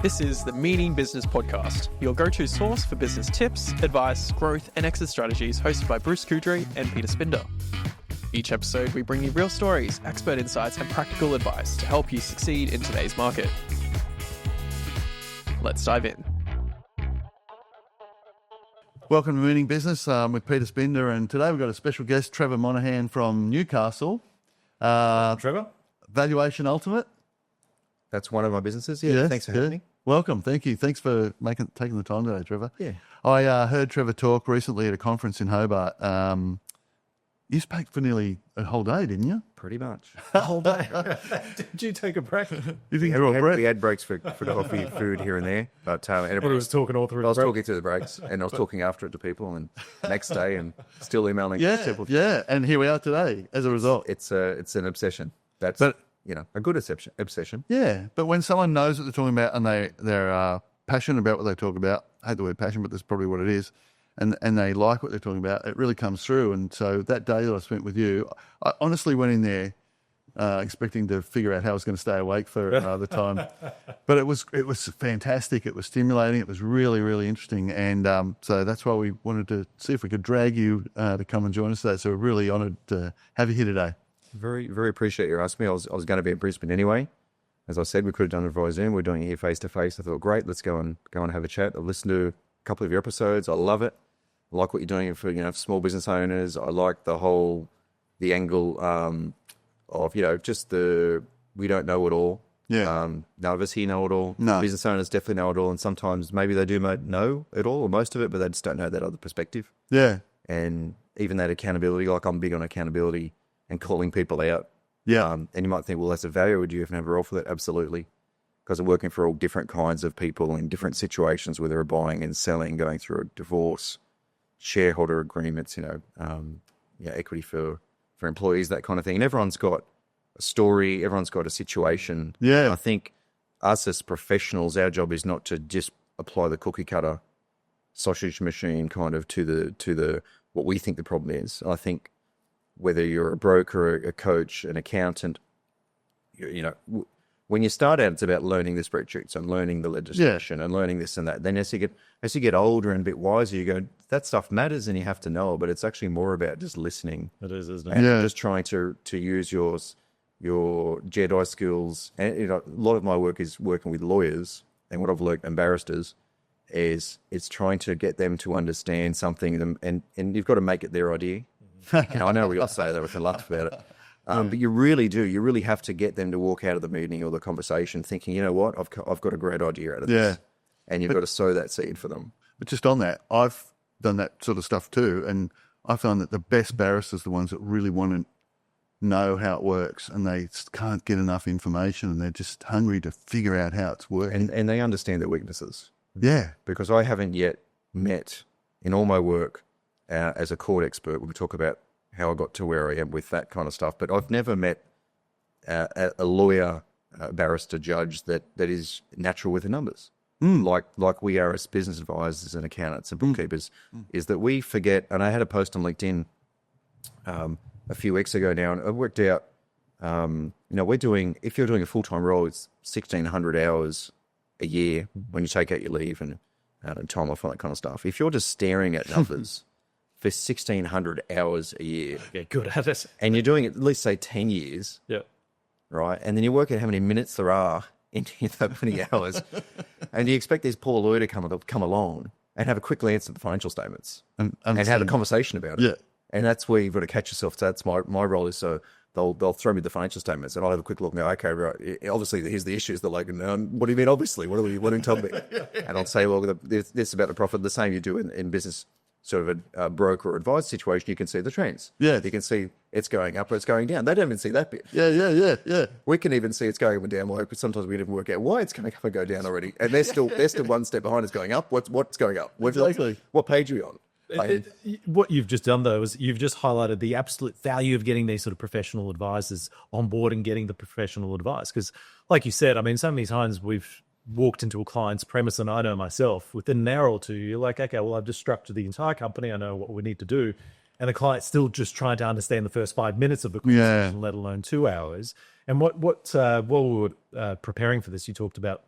This is the Meaning Business Podcast, your go-to source for business tips, advice, growth, and exit strategies, hosted by Bruce Kudry and Peter Spinder. Each episode, we bring you real stories, expert insights, and practical advice to help you succeed in today's market. Let's dive in. Welcome to Meaning Business with Peter Spinder, and today we've got a special guest, Trevor Monaghan from Newcastle. Trevor? Valuation Ultimate. That's one of my businesses. Yeah, thanks for having me. Welcome, thank you. Thanks for taking the time today, Trevor. Yeah. I heard Trevor talk recently at a conference in Hobart. You spoke for nearly a whole day, didn't you? Pretty much. A whole day. Did you take a break? You think you're all break? We had breaks for coffee, food here and there. But and But he was talking all through I was the break. talking through the breaks, and I was talking after it to people, and the next day, and still emailing people. Yeah, and here we are today as a result. It's an obsession. That's a good obsession. Yeah, but when someone knows what they're talking about and they're passionate about what they talk about, I hate the word passion, but that's probably what it is, and they like what they're talking about, it really comes through. And so that day that I spent with you, I honestly went in there expecting to figure out how I was going to stay awake for the time. But it was fantastic. It was stimulating. It was really, really interesting. And so that's why we wanted to see if we could drag you to come and join us today. So we're really honoured to have you here today. Very, very appreciate you asking me. I was going to be at Brisbane anyway. As I said, we could have done it via Zoom. We're doing it here face to face. I thought, great, let's go and have a chat. I've listened to a couple of your episodes. I love it. I like what you're doing for small business owners. I like the angle of just we don't know it all. Yeah. None of us here know it all. No. Business owners definitely know it all, and sometimes maybe they do know it all or most of it, but they just don't know that other perspective. Yeah. And even that accountability, like I'm big on accountability and calling people out. Yeah. And you might think, well, that's a value. Would you have a role for that? Absolutely. Because I'm working for all different kinds of people in different situations, whether they're buying and selling, going through a divorce, shareholder agreements, equity for employees, that kind of thing. And everyone's got a story. Everyone's got a situation. Yeah. And I think us as professionals, our job is not to just apply the cookie cutter sausage machine kind of to the what we think the problem is. I think whether you're a broker, a coach, an accountant, when you start out, it's about learning the spreadsheets and learning the legislation and learning this and that. Then as you get older and a bit wiser, you go, that stuff matters and you have to know, but it's actually more about just listening. It is, isn't it? And Yeah. just trying to use your Jedi skills. And a lot of my work is working with lawyers, and what I've learned, and barristers, is it's trying to get them to understand something, and you've got to make it their idea. I know we all say that, we can laugh about it. But you really do. You really have to get them to walk out of the meeting or the conversation thinking, you know what, I've got a great idea out of this. And you've got to sow that seed for them. But just on that, I've done that sort of stuff too, and I found that the best barristers are the ones that really want to know how it works, and they can't get enough information, and they're just hungry to figure out how it's working. And they understand their weaknesses. Yeah. Because I haven't yet met, in all my work as a court expert, we talk about how I got to where I am with that kind of stuff, but I've never met a lawyer, barrister, judge that is natural with the numbers. Like we are as business advisors and accountants and bookkeepers, is that we forget, and I had a post on LinkedIn a few weeks ago now, and I worked out, if you're doing a full-time role, it's 1,600 hours a year when you take out your leave and time off and that kind of stuff. If you're just staring at numbers for 1,600 hours a year, Yeah, good at it. and you're doing it at least, say, 10 years, Yeah. right? And then you work out how many minutes there are in that many hours, and you expect this poor lawyer to come along and have a quick glance at the financial statements and have a conversation about it. Yeah. And that's where you've got to catch yourself. So that's my role is, so they'll throw me the financial statements and I'll have a quick look and go, okay, right, obviously here's the issues. They're like, what do you mean obviously? What are you telling me? And I'll say, well, this is about the profit. The same you do in business, sort of a broker or advisor situation, you can see the trends. Yeah. You can see it's going up or it's going down. They don't even see that bit. Yeah. We can even see it's going up and down. Well, sometimes we can even work out why it's going to go down already. And they're still one step behind. It's going up. What's going up? Exactly. What page are we on? What you've just done, though, is you've just highlighted the absolute value of getting these sort of professional advisors on board and getting the professional advice. Because, like you said, I mean, so many times we've walked into a client's premise, and I know myself, within an hour or two, you're like, okay, well, I've just structured the entire company. I know what we need to do. And the client's still just trying to understand the first 5 minutes of the conversation, let alone 2 hours. And what we were preparing for this, you talked about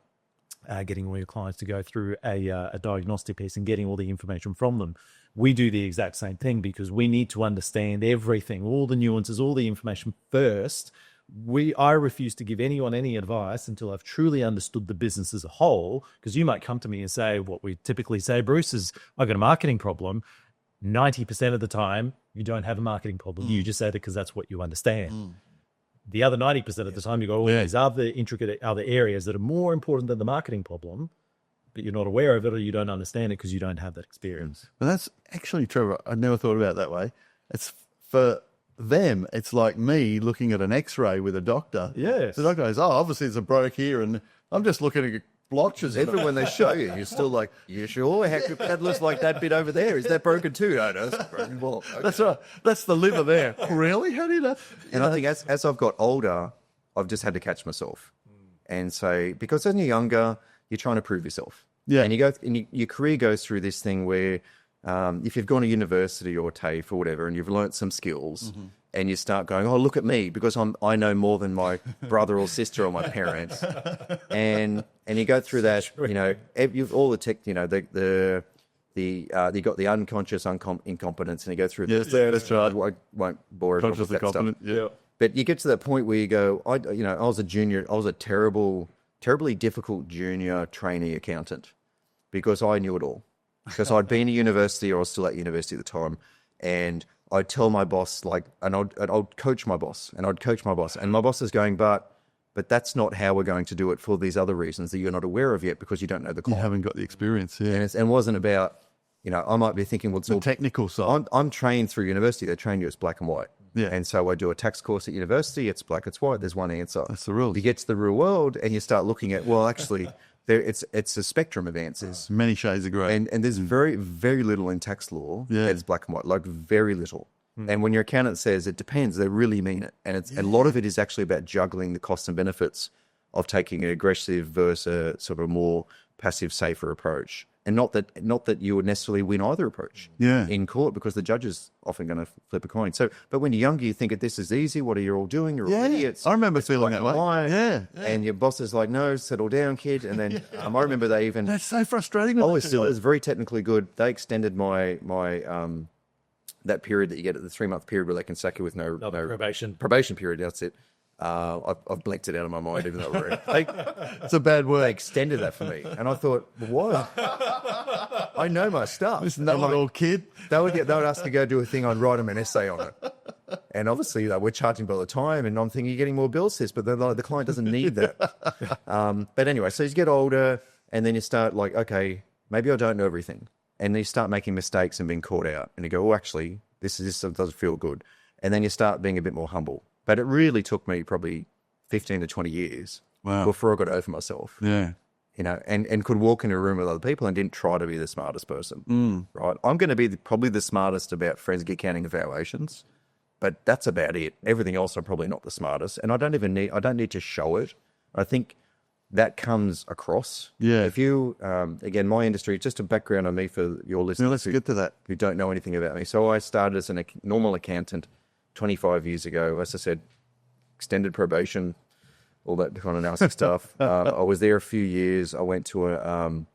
getting all your clients to go through a diagnostic piece and getting all the information from them. We do the exact same thing because we need to understand everything, all the nuances, all the information first. I refuse to give anyone any advice until I've truly understood the business as a whole, because you might come to me and say, what we typically say, Bruce, is I've got a marketing problem. 90% of the time, you don't have a marketing problem. You just say that because that's what you understand. The other 90% of the time, you go, there's other intricate other areas that are more important than the marketing problem, but you're not aware of it or you don't understand it because you don't have that experience. But that's actually, Trevor, I never thought about it that way. It's for them, it's like me looking at an X-ray with a doctor. Yes. The doctor goes, obviously it's a broke here, and I'm just looking at blotches. Even when they show you, you're still like, you sure? That looks like that bit over there. Is that broken too? No, it's broken. Well, okay. That's right. That's the liver there. Really? How do you know? And I think as I've got older, I've just had to catch myself and say, because when you're younger, you're trying to prove yourself. Yeah. And your career goes through this thing where if you've gone to university or TAFE or whatever, and you've learnt some skills, and you start going, oh, look at me, because I know more than my brother or sister or my parents, and you go through that, you've all the tech, you got the unconscious incompetence, and you go through. Yes, that's right. I won't bore everyone with that Consciously stuff. yeah. But you get to that point where you go, I was a terribly difficult junior trainee accountant because I knew it all. Because I'd been to university, or I was still at university at the time, and I'd tell my boss, and I'd coach my boss, and my boss is going, but that's not how we're going to do it for these other reasons that you're not aware of yet because you don't know the You client. haven't got the experience, yeah. And it wasn't about, I might be thinking, well, it's The all technical side. I'm trained through university. They train you as black and white. Yeah. And so I do a tax course at university. It's black, it's white. There's one answer. That's the rules. You get to the real world and you start looking at, well, actually, it's a spectrum of answers. Many shades of grey. And there's very, very little in tax law that's black and white, like very little. And when your accountant says it depends, they really mean it. And a lot of it is actually about juggling the costs and benefits of taking an aggressive versus a sort of more passive, safer approach. And not that you would necessarily win either approach in court, because the judge is often going to flip a coin. So, but when you're younger, you think that this is easy. What are you all doing? You're all idiots. I remember feeling that way. Yeah. And your boss is like, no, settle down, kid. And then I remember they even... That's so frustrating. Oh, it was very technically good. They extended my that period that you get at the 3-month period where they can sack you with no probation period. That's it. I've blanked it out of my mind, even though It's a bad they word. extended that for me. And I thought, what? I know my stuff. This know-it-all kid. They would ask me to go do a thing, I'd write them an essay on it. And obviously, we're charging by the time, and I'm thinking you're getting more bills, sis, but the client doesn't need that. But anyway, so you get older, and then you start like, okay, maybe I don't know everything. And then you start making mistakes and being caught out. And you go, oh, actually, this doesn't feel good. And then you start being a bit more humble. But it really took me probably 15 to 20 years before I got over myself. Yeah. And could walk into a room with other people and didn't try to be the smartest person. Right? I'm going to be probably the smartest about forensic accounting and valuations, but that's about it. Everything else, I'm probably not the smartest, and I don't need to show it. I think that comes across. Yeah. If you, again, my industry, just a background on me for your listeners. Yeah, let's get to that. Who don't know anything about me. So I started as a normal accountant 25 years ago. As I said, extended probation, all that kind of nasty stuff. I was there a few years. I went to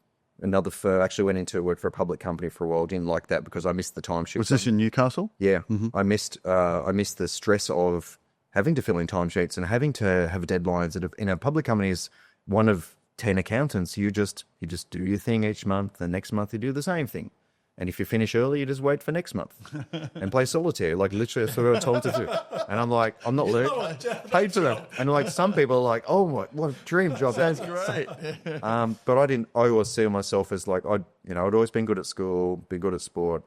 another firm. Actually went into work for a public company for a while. Didn't like that because I missed the timesheet. Was this in Newcastle? Yeah. I missed the stress of having to fill in timesheets and having to have deadlines. That in a public company is one of 10 accountants. You just do your thing each month. The next month you do the same thing. And if you finish early, you just wait for next month and play solitaire. Like literally, that's what I was told to do. And I'm like, I'm not learning. Paid for them. And like some people are like, oh, what a dream job. Sounds great. But I didn't. I always see myself as like I'd always been good at school, been good at sport.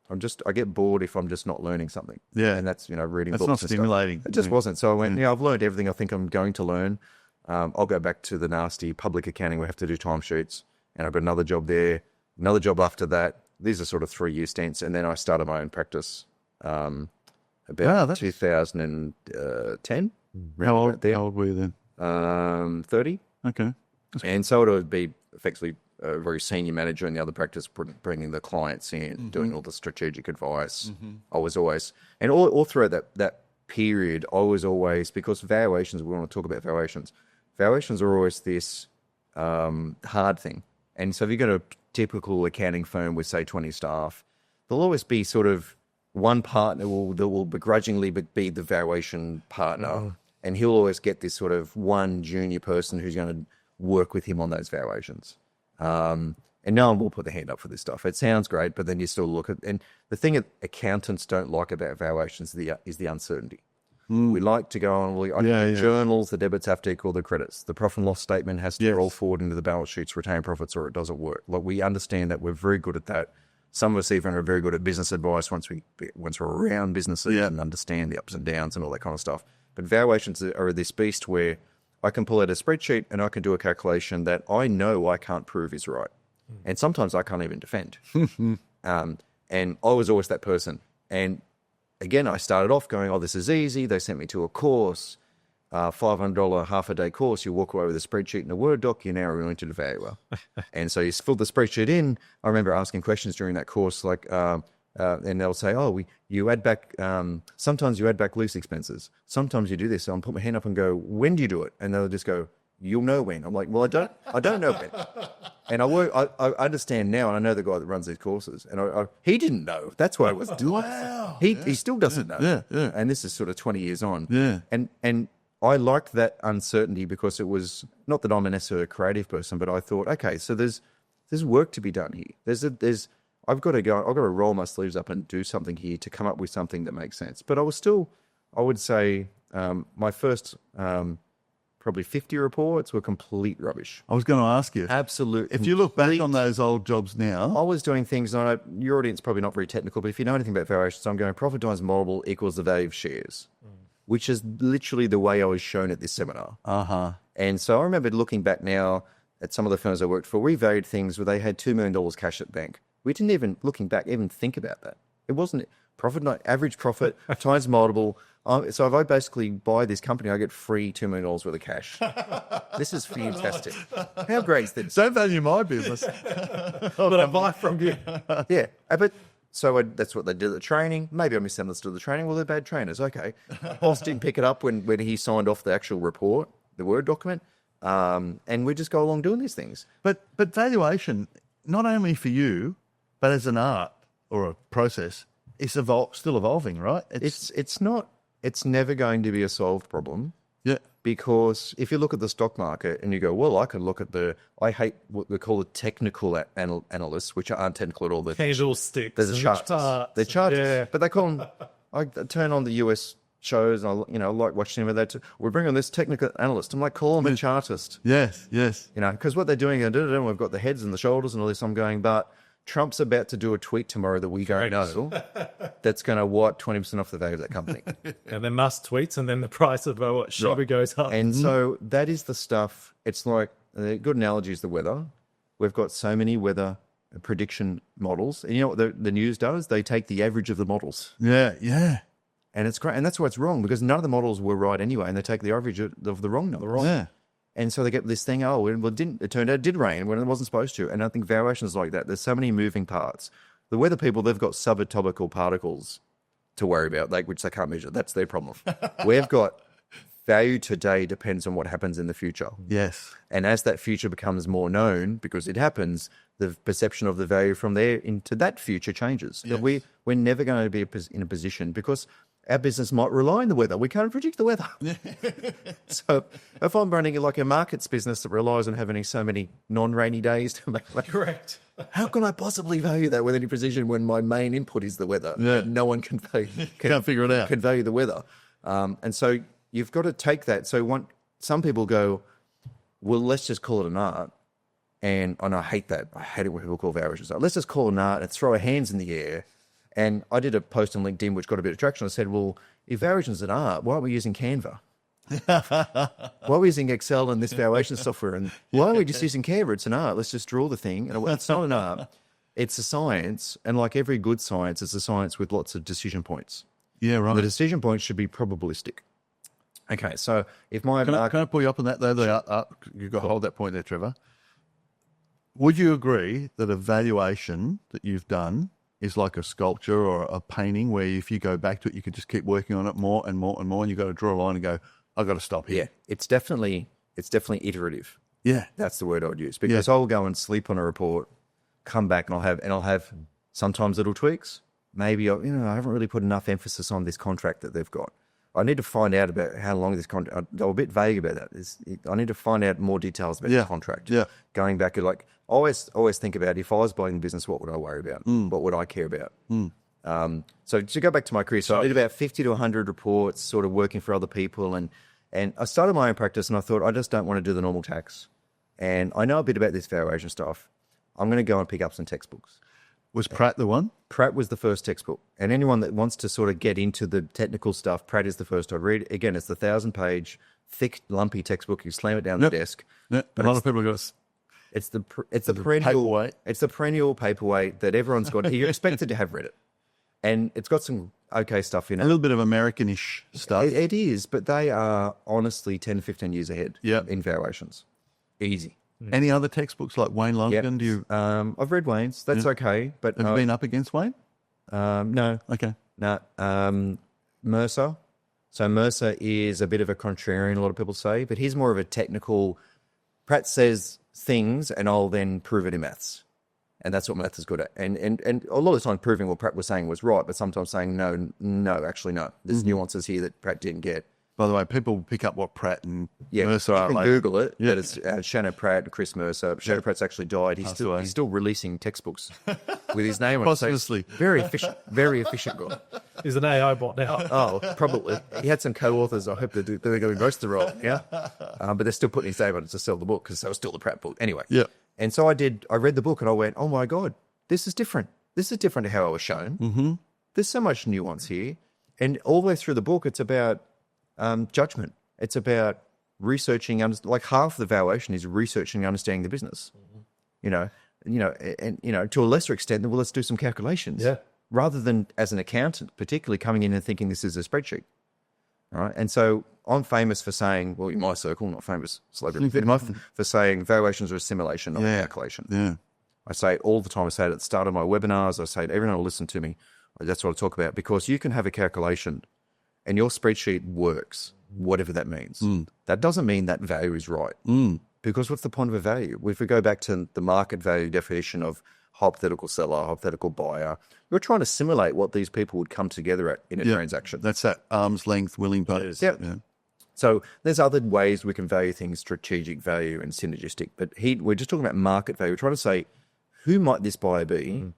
I get bored if I'm just not learning something. Yeah. And that's reading That's books. not and stimulating. stuff. It just wasn't. So I went, I've learned everything I think I'm going to learn. I'll go back to the nasty public accounting. We have to do timesheets, and I've got another job there, another job after that. These are sort of 3-year stints, and then I started my own practice about 2010. How old were you then? 30. Okay. And so it would be effectively a very senior manager in the other practice, bringing the clients in, doing all the strategic advice. I was always, and all throughout that period, I was always, because valuations, we want to talk about valuations. Valuations are always this hard thing. And so if you go to a typical accounting firm with, say, 20 staff, there'll always be sort of one partner that will begrudgingly be the valuation partner, and he'll always get this sort of one junior person who's going to work with him on those valuations. And no one will put their hand up for this stuff. It sounds great, but then you still look at, and the thing that accountants don't like about valuations is the uncertainty. We like to go on, journals, the debits have to equal the credits. The profit and loss statement has to roll forward into the balance sheets, retain profits, or it doesn't work. Like, we understand that. We're very good at that. Some of us even are very good at business advice once we're around businesses and understand the ups and downs and all that kind of stuff. But valuations are this beast where I can pull out a spreadsheet and I can do a calculation that I know I can't prove is right. And sometimes I can't even defend. And I was always that person. And again, I started off going, oh, this is easy. They sent me to a course, $500 half-a-day course. You walk away with a spreadsheet and a Word doc, you're now oriented to valuer. And so you fill the spreadsheet in. I remember asking questions during that course, like, and they'll say, oh, you add back, sometimes you add back lease expenses. Sometimes you do this. So I'll put my hand up and go, when do you do it? And they'll just go, you'll know when. I'm like, well, I don't know when. And I understand now, and I know the guy that runs these courses, and he didn't know. That's why I was doing. Wow. He still doesn't know. Yeah. And this is sort of 20 years on. Yeah. And I liked that uncertainty because it was not that I'm necessarily a creative person, but I thought, okay, so there's work to be done here. I've got to roll my sleeves up and do something here to come up with something that makes sense. But I would say, my first probably 50 reports were complete rubbish. I was going to ask you. Absolutely. If you look back on those old jobs now. I was doing things, and your audience probably not very technical, but if you know anything about valuations, I'm going profit times multiple equals the value of shares, which is literally the way I was shown at this seminar. And so I remember looking back now at some of the firms I worked for, we valued things where they had $2 million cash at bank. We didn't even, looking back, even think about that. It wasn't average profit times multiple. So if I basically buy this company, I get free $2 million worth of cash. This is fantastic. How great is this? Don't value my business. But I buy from you. Yeah. But so that's what they did at the training. Maybe I misunderstood the training. Well, they're bad trainers. Okay. Boss didn't pick it up when he signed off the actual report, the Word document. And we just go along doing these things. But valuation, not only for you, but as an art or a process, it's still evolving, right? It's never going to be a solved problem. Yeah. Because if you look at the stock market and you go, well, I can look at I hate what we call the technical analysts, which aren't technical at all. Candlesticks. There's a chart. They're charts. Yeah. But they call them, I turn on the US shows, and I like watching them with that. We bring on this technical analyst. I'm like, call them a chartist. Yes. Because what they're doing, we've got the heads and the shoulders and all this. I'm going, but Trump's about to do a tweet tomorrow that we don't know that's going to wipe 20% off the value of that company. And then Musk tweets, and then the price of what Shiba goes up. And so that is the stuff. It's like, a good analogy is the weather. We've got so many weather prediction models. And you know what the news does? They take the average of the models. Yeah. And it's great. And that's why it's wrong, because none of the models were right anyway, and they take the average of the wrong number. Yeah. And so they get this thing, it turned out it did rain when it wasn't supposed to. And I think valuations like that, there's so many moving parts. The weather people, they've got subatomical particles to worry about, which they can't measure. That's their problem. We've got value today depends on what happens in the future. Yes. And as that future becomes more known, because it happens, the perception of the value from there into that future changes. Yes. We're never going to be in a position, because our business might rely on the weather. We can't predict the weather. So if I'm running like a markets business that relies on having so many non-rainy days to make correct, how can I possibly value that with any precision when my main input is the weather? Yeah. No one can can't figure it out. Can value the weather. And so you've got to take that. So some people go, well, let's just call it an art. And I hate that. I hate it when people call valuations art. Let's just call it an art and throw our hands in the air. And I did a post on LinkedIn which got a bit of traction. I said, well, if valuations are art, why aren't we using Canva? Why are we using Excel and this valuation software? And why are we just using Canva? It's an art. Let's just draw the thing. And it's not an art. It's a science. And like every good science, it's a science with lots of decision points. Yeah, right. The decision points should be probabilistic. Okay, so if my... Can I pull you up on that, though? You've got to hold that point there, Trevor. Would you agree that a valuation that you've done is like a sculpture or a painting where if you go back to it, you can just keep working on it more and more and more, and you've got to draw a line and go, I've got to stop here? Yeah, it's definitely iterative. Yeah. That's the word I would use, because I'll go and sleep on a report, come back, and I'll have sometimes little tweaks. Maybe I haven't really put enough emphasis on this contract that they've got. I need to find out about how long this contract. They were a bit vague about that. I need to find out more details about the contract. Yeah. Going back, like always think about, if I was buying the business, what would I worry about? What would I care about? So to go back to my career, so I did about 50 to 100 reports, sort of working for other people, and I started my own practice, and I thought, I just don't want to do the normal tax, and I know a bit about this valuation stuff. I'm going to go and pick up some textbooks. Was Pratt the one? Pratt was the first textbook. And anyone that wants to sort of get into the technical stuff, Pratt is the first I'd read. Again, it's the 1,000-page, thick, lumpy textbook. You slam it down the desk. Yep. A lot of people got it's the perennial paperweight. It's the perennial paperweight that everyone's got. You're expected to have read it. And it's got some okay stuff in it. A little bit of American-ish stuff. It is, but they are honestly 10, 15 years ahead in valuations. Easy. Any other textbooks like Wayne Lonergan? Do you? I've read Wayne's. That's okay. But have you been up against Wayne? No. Okay. No. Mercer. So Mercer is a bit of a contrarian, a lot of people say, but he's more of a technical. Pratt says things, and I'll then prove it in maths. And that's what maths is good at. And a lot of the time proving what Pratt was saying was right, but sometimes saying, no, actually no. There's nuances here that Pratt didn't get. By the way, people pick up what Pratt and Mercer you are can like. Google it. Yeah. But it's Shannon Pratt and Chris Mercer. Shannon Pratt's actually died. He's still releasing textbooks with his name on it. Posthumously. So very efficient guy. He's an AI bot now. Oh, probably. He had some co-authors. I hope they're going to be most of the role. Yeah. But they're still putting his name on it to sell the book, because that was still the Pratt book. Anyway. Yeah. And so I read the book and I went, oh my God, this is different. This is different to how I was shown. Mm-hmm. There's so much nuance here. And all the way through the book, it's about judgment. It's about researching, like half the valuation is researching and understanding the business. And to a lesser extent, well, let's do some calculations. Yeah. Rather than as an accountant, particularly coming in and thinking this is a spreadsheet. All right. And so I'm famous for saying, well, in my circle, not famous celebrity, for saying valuations are a simulation, not a calculation. Yeah. I say it all the time. I say it at the start of my webinars. I say it, everyone will listen to me. That's what I talk about, because you can have a calculation and your spreadsheet works, whatever that means. That doesn't mean that value is right. Because what's the point of a value? If we go back to the market value definition of hypothetical seller, hypothetical buyer, you're trying to simulate what these people would come together at in a transaction. That's that arm's length willing parties. Yeah. So there's other ways we can value things, strategic value and synergistic. But we're just talking about market value. We're trying to say, who might this buyer be?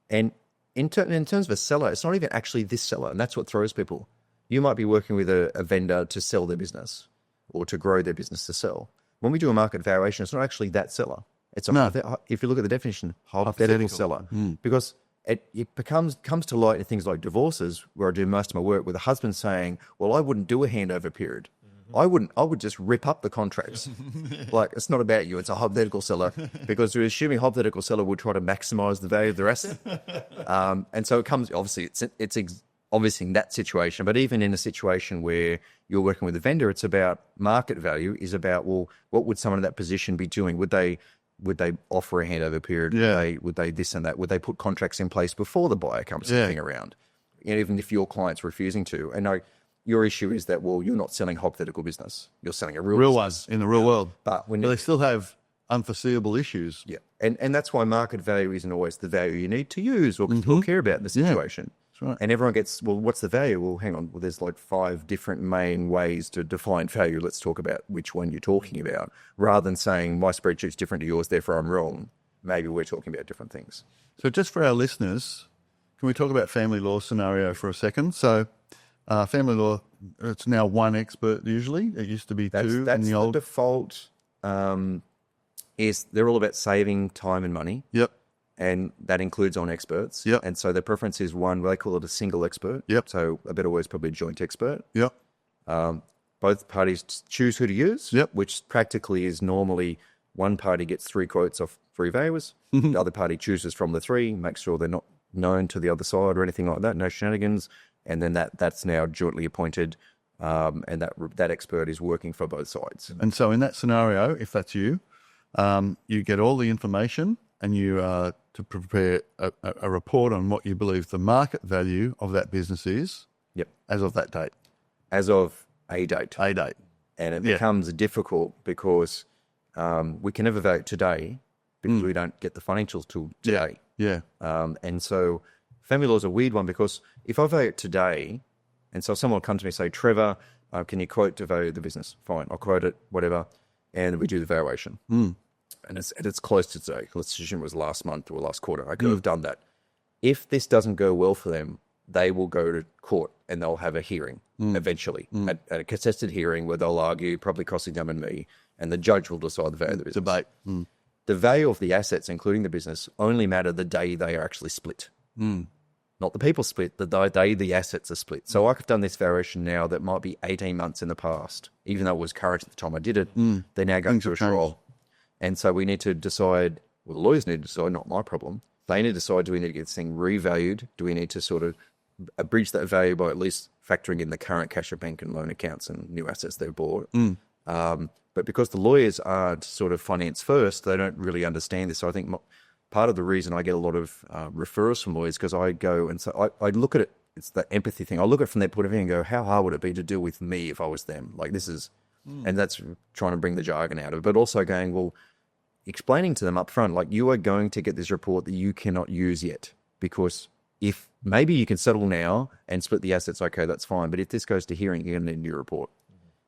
And in terms of a seller, it's not even actually this seller. And that's what throws people. You might be working with a vendor to sell their business or to grow their business to sell. When we do a market valuation, it's not actually that seller. It's if you look at the definition, hypothetical seller. Because it comes to light in things like divorces, where I do most of my work, with a husband saying, well, I wouldn't do a handover period. I would just rip up the contracts. Like, it's not about you, it's a hypothetical seller, because we're assuming hypothetical seller would try to maximize the value of their asset. And so it comes, obviously, it's obviously in that situation, but even in a situation where you're working with a vendor, it's about market value, is about, well, what would someone in that position be doing? Would they offer a handover period? Yeah. Would they this and that? Would they put contracts in place before the buyer comes sniffing around? And even if your client's refusing to. And your issue is that, well, you're not selling hypothetical business. You're selling a real ones in the real world. But they still have unforeseeable issues. Yeah. And that's why market value isn't always the value you need to use or care about in the situation. That's right. And everyone gets, well, what's the value? Well, hang on. Well, there's like 5 different main ways to define value. Let's talk about which one you're talking about, rather than saying my spreadsheet's different to yours, therefore I'm wrong. Maybe we're talking about different things. So just for our listeners, can we talk about family law scenario for a second? So family law, it's now one expert usually. It used to be two in the old. The default is they're all about saving time and money. Yep. And that includes on experts. Yep. And so the preference is one, they call it a single expert. Yep. So a better word is probably a joint expert. Yep. Both parties choose who to use. Yep. Which practically is normally one party gets 3 quotes off 3 valuers. The other party chooses from the 3, makes sure they're not known to the other side or anything like that, no shenanigans. And then that's now jointly appointed, and that expert is working for both sides. And so in that scenario, if that's you, you get all the information and you to prepare a report on what you believe the market value of that business is. Yep. As of that date. As of a date. A date. And it becomes difficult because we can never value today because we don't get the financials till today. Yeah. And so family law is a weird one because if I value it today, and so someone will come to me and say, Trevor, can you quote to value the business? Fine, I'll quote it, whatever. And we do the valuation. And it's close to today. Let's assume it was last month or last quarter. I could have done that. If this doesn't go well for them, they will go to court and they'll have a hearing eventually, at a contested hearing where they'll argue, probably costing them and me, and the judge will decide the value of the business. Debate. The value of the assets, including the business, only matter the day they are actually split. Not the people split, the day the assets are split. So I've done this variation now that might be 18 months in the past, even though it was current at the time I did it. They're now going through a trial. And so we need to decide, well, the lawyers need to decide, not my problem. They need to decide, do we need to get this thing revalued? Do we need to sort of bridge that value by at least factoring in the current cash at bank and loan accounts and new assets they've bought? But because the lawyers aren't sort of finance first, they don't really understand this. So I think part of the reason I get a lot of referrals from lawyers because I go and so I look at it, it's the empathy thing. I look at it from their point of view and go, how hard would it be to deal with me if I was them? Like this is, and that's trying to bring the jargon out of it, but also going, well, explaining to them up front, like you are going to get this report that you cannot use yet because if maybe you can settle now and split the assets, okay, that's fine. But if this goes to hearing, you're going to need a new report.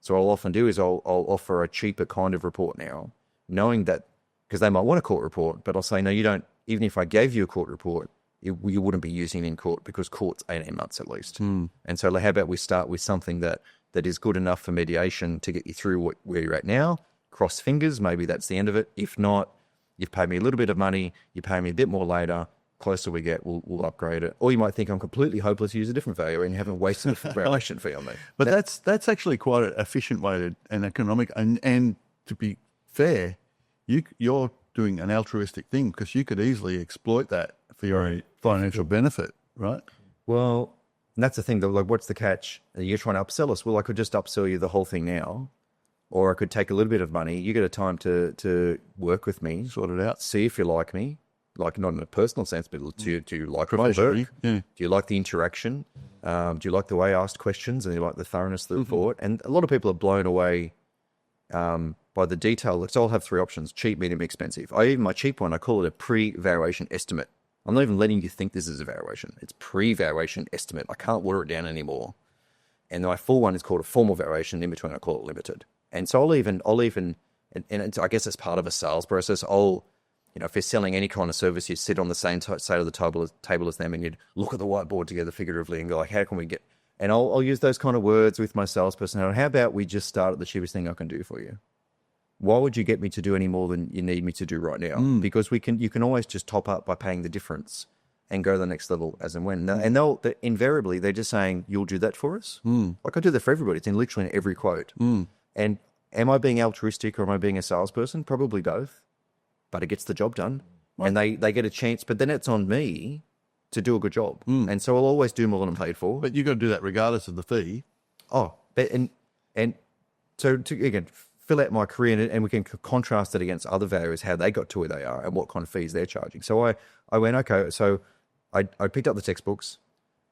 So what I'll often do is I'll offer a cheaper kind of report now, knowing that, because they might want a court report, but I'll say, no, you don't, even if I gave you a court report, you wouldn't be using it in court because court's 18 months at least. And so how about we start with something that is good enough for mediation to get you through where you're at now, cross fingers, maybe that's the end of it. If not, you've paid me a little bit of money, you pay me a bit more later, closer we get, we'll upgrade it. Or you might think I'm completely hopeless to use a different value and you haven't wasted a valuation fee on me. But that's actually quite an efficient way and economic. And to be fair, you're doing an altruistic thing because you could easily exploit that for your financial benefit, right? Well, and that's the thing, though. Like, what's the catch? You're trying to upsell us. Well, I could just upsell you the whole thing now, or I could take a little bit of money. You get a time to work with me, Sort it out. see if you like me. Like not in a personal sense, but do you like my work? Yeah. Do you like the interaction? Do you like the way I asked questions and you like the thoroughness of the report? And a lot of people are blown away by the detail. So I'll have three options: cheap, medium, expensive. My cheap one, I call it a pre-valuation estimate. I'm not even letting you think this is a valuation. It's pre-valuation estimate. I can't water it down anymore. And my full one is called a formal valuation. In between, I call it limited. And so I'll even, and it's, I guess it's part of a sales process. If you're selling any kind of service, you sit on the same side of the table as them and you'd look at the whiteboard together figuratively and go like, how can we get, and I'll use those kind of words with my salesperson. How about we just start at the cheapest thing I can do for you? Why would you get me to do any more than you need me to do right now? Because you can always just top up by paying the difference and go to the next level as and when. And invariably, they're just saying, you'll do that for us? Like I do that for everybody. It's in literally in every quote. And am I being altruistic or am I being a salesperson? Probably both. But it gets the job done. And they get a chance, but then it's on me to do a good job. And so I'll always do more than I'm paid for. But you've got to do that regardless of the fee. Oh, but and so to again fill out my career and we can contrast it against other valuers, how they got to where they are and what kind of fees they're charging. So I went, okay, so I picked up the textbooks.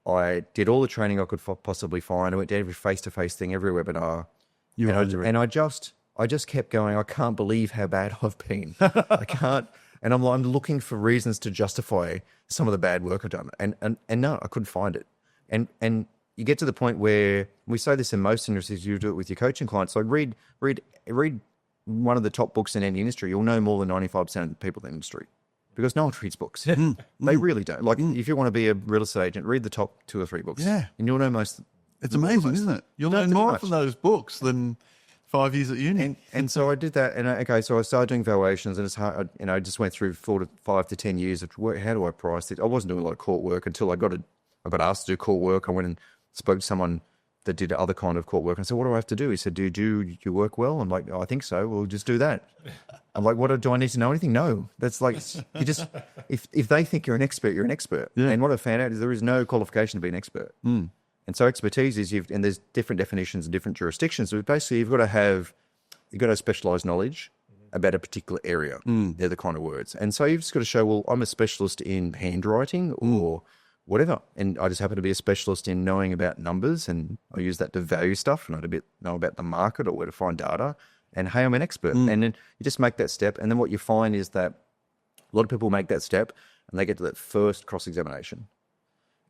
I did all the training I could possibly find. I went to every face-to-face thing, every webinar. And I just kept going, I can't believe how bad I've been. I can't. And I'm looking for reasons to justify some of the bad work I've done. And no, I couldn't find it. And you get to the point where we say this in most industries, you do it with your coaching clients. So read one of the top books in any industry. You'll know more than 95% of the people in the industry because no one reads books. They really don't. Like if you want to be a real estate agent, read the top 2 or 3 books. Yeah. And you'll know most. It's amazing, isn't it? You'll learn more from those books than 5 years at uni. And so I did that. And so I started doing valuations and it's hard, I just went through 5 to 10 years of work. How do I price it? I wasn't doing a lot of court work until I got asked to do court work. I went and spoke to someone that did other kind of court work. And I said, what do I have to do? He said, do you work well? I'm like, oh, I think so. We'll just do that. I'm like, do I need to know anything? No. That's like, you just, if they think you're an expert, you're an expert. Yeah. And what I found out is there is no qualification to be an expert. And so expertise is and there's different definitions in different jurisdictions. So basically you've got to have specialized knowledge about a particular area. They're the kind of words. And so you've just got to show, well, I'm a specialist in handwriting or whatever. And I just happen to be a specialist in knowing about numbers and I use that to value stuff and I know about the market or where to find data. and hey, I'm an expert. And then you just make that step. And then what you find is that a lot of people make that step and they get to that first cross-examination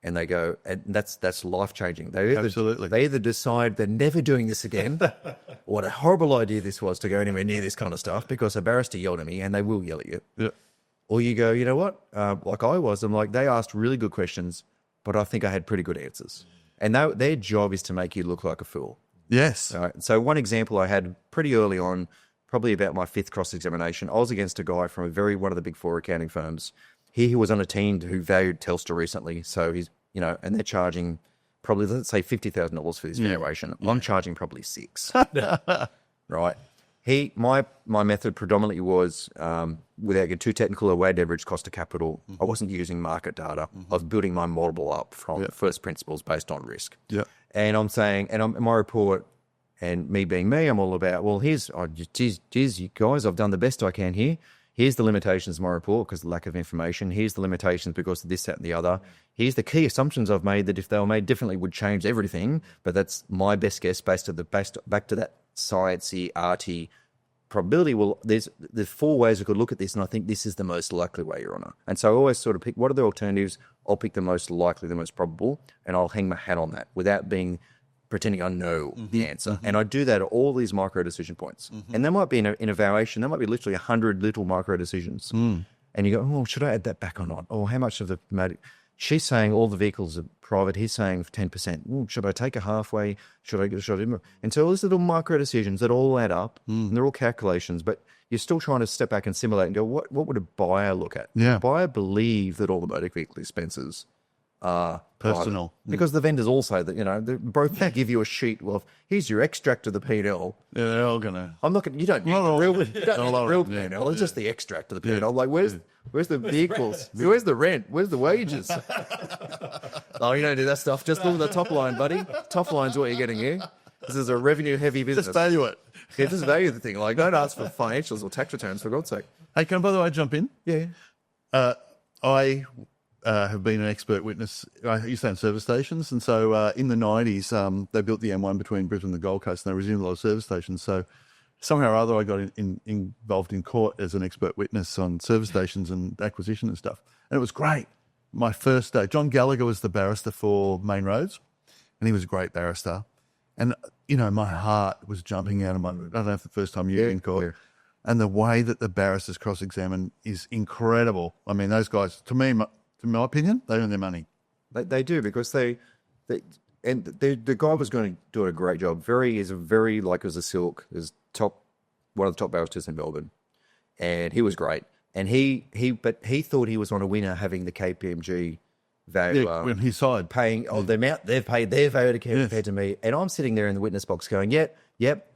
and they go, and that's life-changing. Absolutely. They either decide they're never doing this again, what a horrible idea this was to go anywhere near this kind of stuff because a barrister yelled at me, and they will yell at you. Yeah. Or you go, you know what? Like I was, I'm like, they asked really good questions, but I think I had pretty good answers. And their job is to make you look like a fool. Yes. All right. So one example I had pretty early on, probably about my 5th cross-examination, I was against a guy from one of the big 4 accounting firms. He was on a team who valued Telstra recently. So he's, and they're charging probably, let's say, $50,000 for this valuation. I'm charging probably 6. Right. My method predominantly was, without getting too technical, a weighted average cost of capital. I wasn't using market data. I was building my model up from first principles based on risk. Yeah. And I'm saying, in my report, and me being me, I'm all about, well, geez, you guys, I've done the best I can here. Here's the limitations of my report because of the lack of information. Here's the limitations because of this, that, and the other. Here's the key assumptions I've made that if they were made differently would change everything. But that's my best guess back to that sciencey, arty probability. Well, there's 4 ways I could look at this, and I think this is the most likely way, Your Honour. And so I always sort of pick, what are the alternatives? I'll pick the most likely, the most probable, and I'll hang my hat on that without pretending I know the answer. And I do that at all these micro decision points. And there might be in a valuation, there might be literally 100 little micro decisions. And you go, oh, should I add that back or not? Oh, how much of the... She's saying all the vehicles are private. He's saying 10%. Should I take a halfway? Should I do? And so all these little micro decisions that all add up, and they're all calculations, but you're still trying to step back and simulate and go, what would a buyer look at? Yeah. A buyer believe that all the motor vehicle expenses are personal. Because the vendors also that they both give you a sheet. Well, here's your extract of the P&L. Yeah, they're all gonna. I'm not gonna. You don't need the real P&L. It's just the extract of the P&L. Like where's the vehicles? Where's the rent? Where's the wages? Oh, you don't do that stuff. Just look at the top line, buddy. Top line's what you're getting here. This is a revenue-heavy business. Just value it. Yeah, just value the thing. Like, don't ask for financials or tax returns, for God's sake. Hey, can I, by the way, jump in? Yeah. I have been an expert witness. I used to own service stations, and so in the 90s, they built the M1 between Brisbane and the Gold Coast, and they resumed a lot of service stations. So somehow or other, I got involved in court as an expert witness on service stations and acquisition and stuff, and it was great. My first day, John Gallagher was the barrister for Main Roads, and he was a great barrister. And, my heart was jumping out of my... I don't know if the first time you've been caught. Yeah. And the way that the barristers cross-examine is incredible. I mean, those guys, to my opinion, they earn their money. They do, because the guy was going to do a great job. Is a silk. Is one of the top barristers in Melbourne. And he was great. And he thought he was on a winner having the KPMG value, when he side paying the amount they've paid their value compared to me, and I'm sitting there in the witness box going, yep,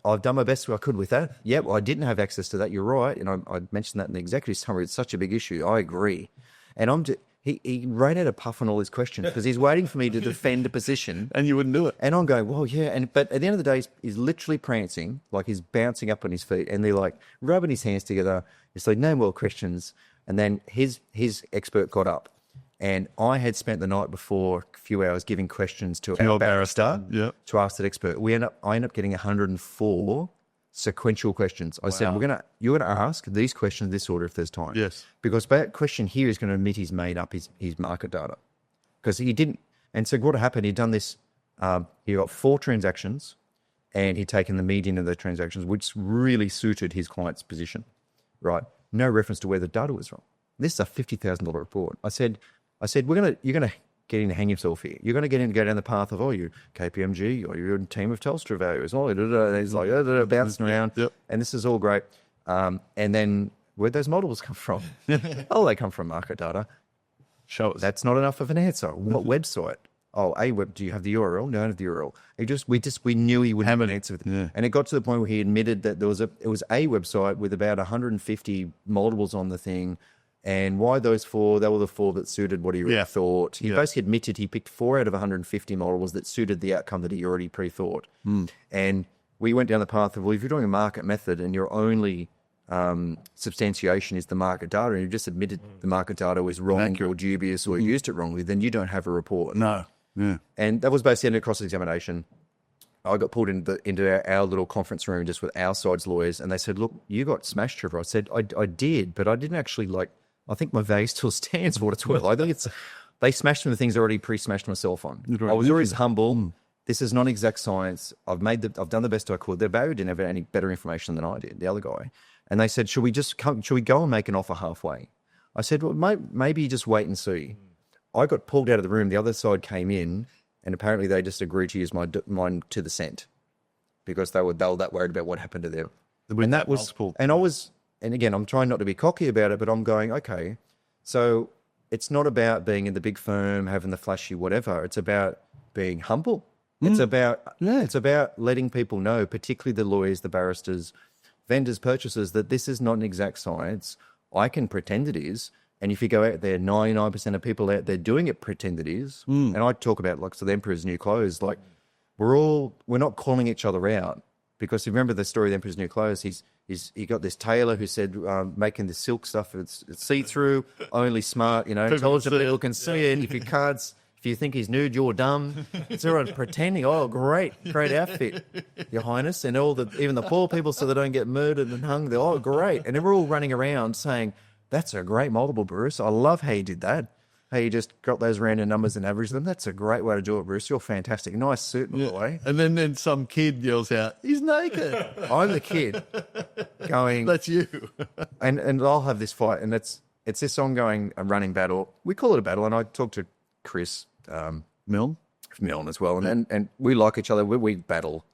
I've done my best I could with that. Yep, I didn't have access to that. You're right, and I mentioned that in the executive summary. It's such a big issue. I agree, and he ran out of puff on all his questions because he's waiting for me to defend a position, and you wouldn't do it. And I'm going, well, yeah, but at the end of the day, he's literally prancing, like he's bouncing up on his feet, and they're like rubbing his hands together. It's like no more questions, and then his expert got up. And I had spent the night before a few hours giving questions to our barrister to ask that expert. I end up getting 104 sequential questions. I said, you're gonna ask these questions in this order if there's time. Yes. Because that question here is going to admit he's made up his market data. Because he didn't. And so what happened, he'd done this, he got 4 transactions and he'd taken the median of the transactions, which really suited his client's position, right? No reference to where the data was from. This is a $50,000 report. I said, you're gonna get in to hang yourself here. You're gonna go down the path of you're KPMG or you're a team of Telstra values. And he's like bouncing around, and this is all great. And then where'd those models come from? They come from market data. Show us. That's not enough of an answer. What website? Do you have the URL? No, I don't have the URL. We knew he would have an answer. Yeah. And it got to the point where he admitted that it was a website with about 150 multiples on the thing. And why those 4? They were the 4 that suited what he thought. He basically admitted he picked 4 out of 150 multiples that suited the outcome that he already pre-thought. And we went down the path of, well, if you're doing a market method and your only substantiation is the market data, and you've just admitted the market data was wrong or dubious or used it wrongly, then you don't have a report. No. Yeah. And that was basically the end of cross-examination. I got pulled into our little conference room just with our side's lawyers, and they said, "Look, you got smashed, Trevor." I said, "I did, but I didn't actually like. I think my value still stands for what it's worth. I think it's they smashed me the things I already pre-smashed myself on. I was always humble. This is not exact science. I've done the best I could. Their value didn't have any better information than I did, the other guy, and they said, should we go and make an offer halfway?" I said, "Well, maybe just wait and see." I got pulled out of the room. The other side came in, and apparently they just agreed to use mine to the cent because they were that worried about what happened to them. And that was multiple. And again, I'm trying not to be cocky about it, but I'm going, okay, so it's not about being in the big firm, having the flashy whatever. It's about being humble. It's about letting people know, particularly the lawyers, the barristers, vendors, purchasers, that this is not an exact science. I can pretend it is. And if you go out there, 99% of people out there doing it pretend it is. And I talk about like, so the Emperor's New Clothes, like we're not calling each other out, because you remember the story of the Emperor's New Clothes. He got this tailor who said, making this silk stuff, it's see-through, only smart, intelligent people can see it. If you think he's nude, you're dumb. It's everyone pretending, oh, great outfit, Your Highness. And even the poor people, so they don't get murdered and hung, they're, oh, great. And they're all running around saying, that's a great multiple, Bruce. I love how you did that. How you just got those random numbers and averaged them. That's a great way to do it, Bruce. You're fantastic. Nice suit, by the way. And then some kid yells out, he's naked. I'm the kid going... That's you. and I'll have this fight, and it's this ongoing running battle. We call it a battle, and I talked to Chris Milne as well, and we like each other. We battle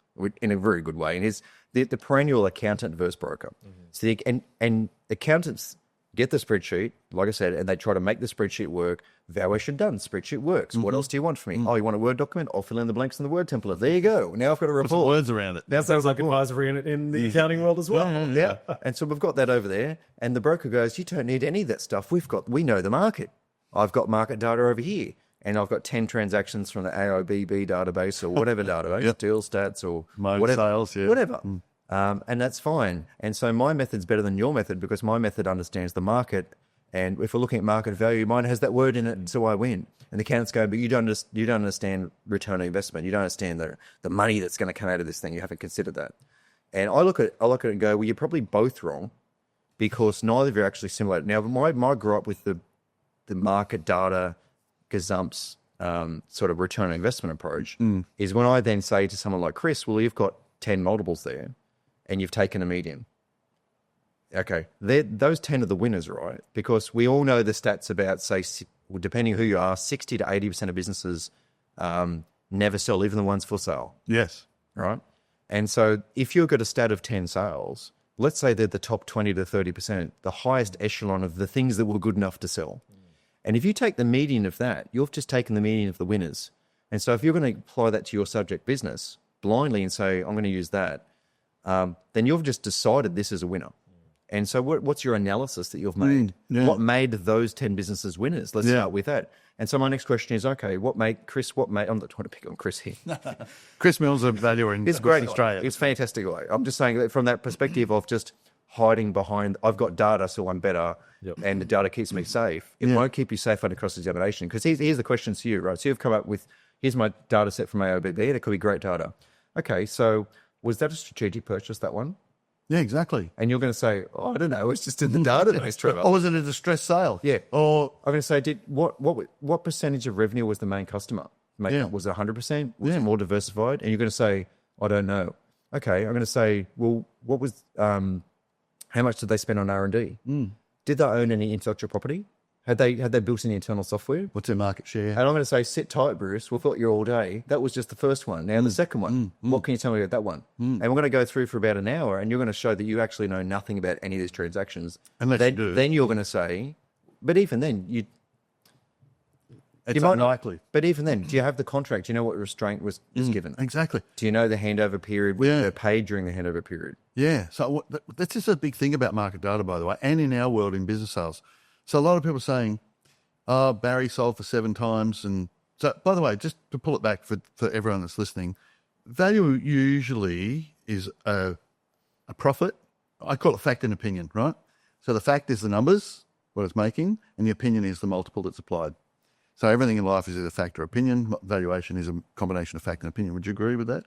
in a very good way. And he's the perennial accountant versus broker. So and accountants get the spreadsheet, like I said, and they try to make the spreadsheet work. Valuation done, spreadsheet works. What else do you want from me? Oh, you want a Word document? I'll fill in the blanks in the Word template. There you go. Now I've got a report. Put some words around it. That sounds like advisory in the accounting world as well. Yeah. And so we've got that over there, and the broker goes, you don't need any of that stuff. We know the market. I've got market data over here, and I've got 10 transactions from the AOBB database or whatever database, deal stats or Motor sales, whatever. And that's fine. And so my method's better than your method because my method understands the market. And if we're looking at market value, mine has that word in it, so I win. And the accountants go, but you don't understand return on investment. You don't understand the money that's going to come out of this thing. You haven't considered that. And I look at it and go, well, you're probably both wrong because neither of you are actually similar. Now, my gripe with the market data gazumps sort of return on investment approach is when I then say to someone like Chris, well, you've got 10 multiples there and you've taken a median. Okay, those 10 are the winners, right? Because we all know the stats about, say, depending who you are, 60 to 80% of businesses never sell, even the ones for sale. Yes. Right? And so if you've got a stat of 10 sales, let's say they're the top 20 to 30%, the highest echelon of the things that were good enough to sell. And if you take the median of that, you've just taken the median of the winners. And so if you're going to apply that to your subject business blindly and say, I'm going to use that, then you've just decided this is a winner. And so what's your analysis that you've made? What made those 10 businesses winners? Let's start with that. And so my next question is, okay, I'm not trying to pick on Chris here. Chris Milne's a valuer in Australia. It's fantastic. I'm just saying that from that perspective of just hiding behind, I've got data, so I'm better, and the data keeps me safe. It won't keep you safe under cross-examination. Because here's the question to you, right? So you've come up with, here's my data set from AOBB, and it could be great data. Okay, so was that a strategic purchase, that one? Yeah, exactly. And you're going to say, oh, I don't know, it's just in the database, Trevor. Or was it a distressed sale? Yeah. Or I'm going to say, what percentage of revenue was the main customer? Was it 100%? Was it more diversified? And you're going to say, I don't know. Okay, I'm going to say, well, what was, how much did they spend on R&D? Did they own any intellectual property? Had they built any internal software? What's their market share? And I'm going to say, sit tight, Bruce. We've got you all day. That was just the first one. Now the second one, what can you tell me about that one? And we're going to go through for about an hour, and you're going to show that you actually know nothing about any of these transactions. Unless you do. Then you're going to say, but even then, it's unlikely. But even then, do you have the contract? Do you know what restraint was given? Exactly. Do you know the handover period? They're paid during the handover period. Yeah. So that's just a big thing about market data, by the way, and in our world in business sales. So a lot of people are saying, oh, Barry sold for 7 times. And so, by the way, just to pull it back for everyone that's listening, value usually is a profit. I call it fact and opinion, right? So the fact is the numbers, what it's making, and the opinion is the multiple that's applied. So everything in life is either fact or opinion. Valuation is a combination of fact and opinion. Would you agree with that?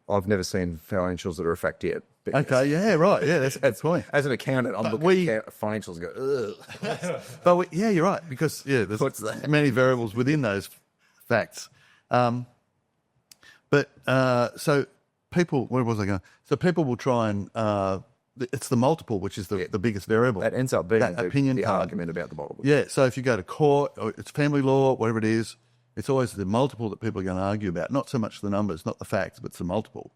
I've never seen financials that are a fact yet. But Okay, yeah, right. Yeah, that's the point. as an accountant, I'm looking at financials and go, ugh. But yeah, you're right, because there's What's that? many variables within those facts. So people, where was I going? So people will try and it's the multiple, which is the biggest variable. That ends up being that opinion the part. argument about the multiple. Yeah, so if you go to court, or it's family law, whatever it is, it's always the multiple that people are going to argue about. Not so much the numbers, not the facts, but it's the multiple.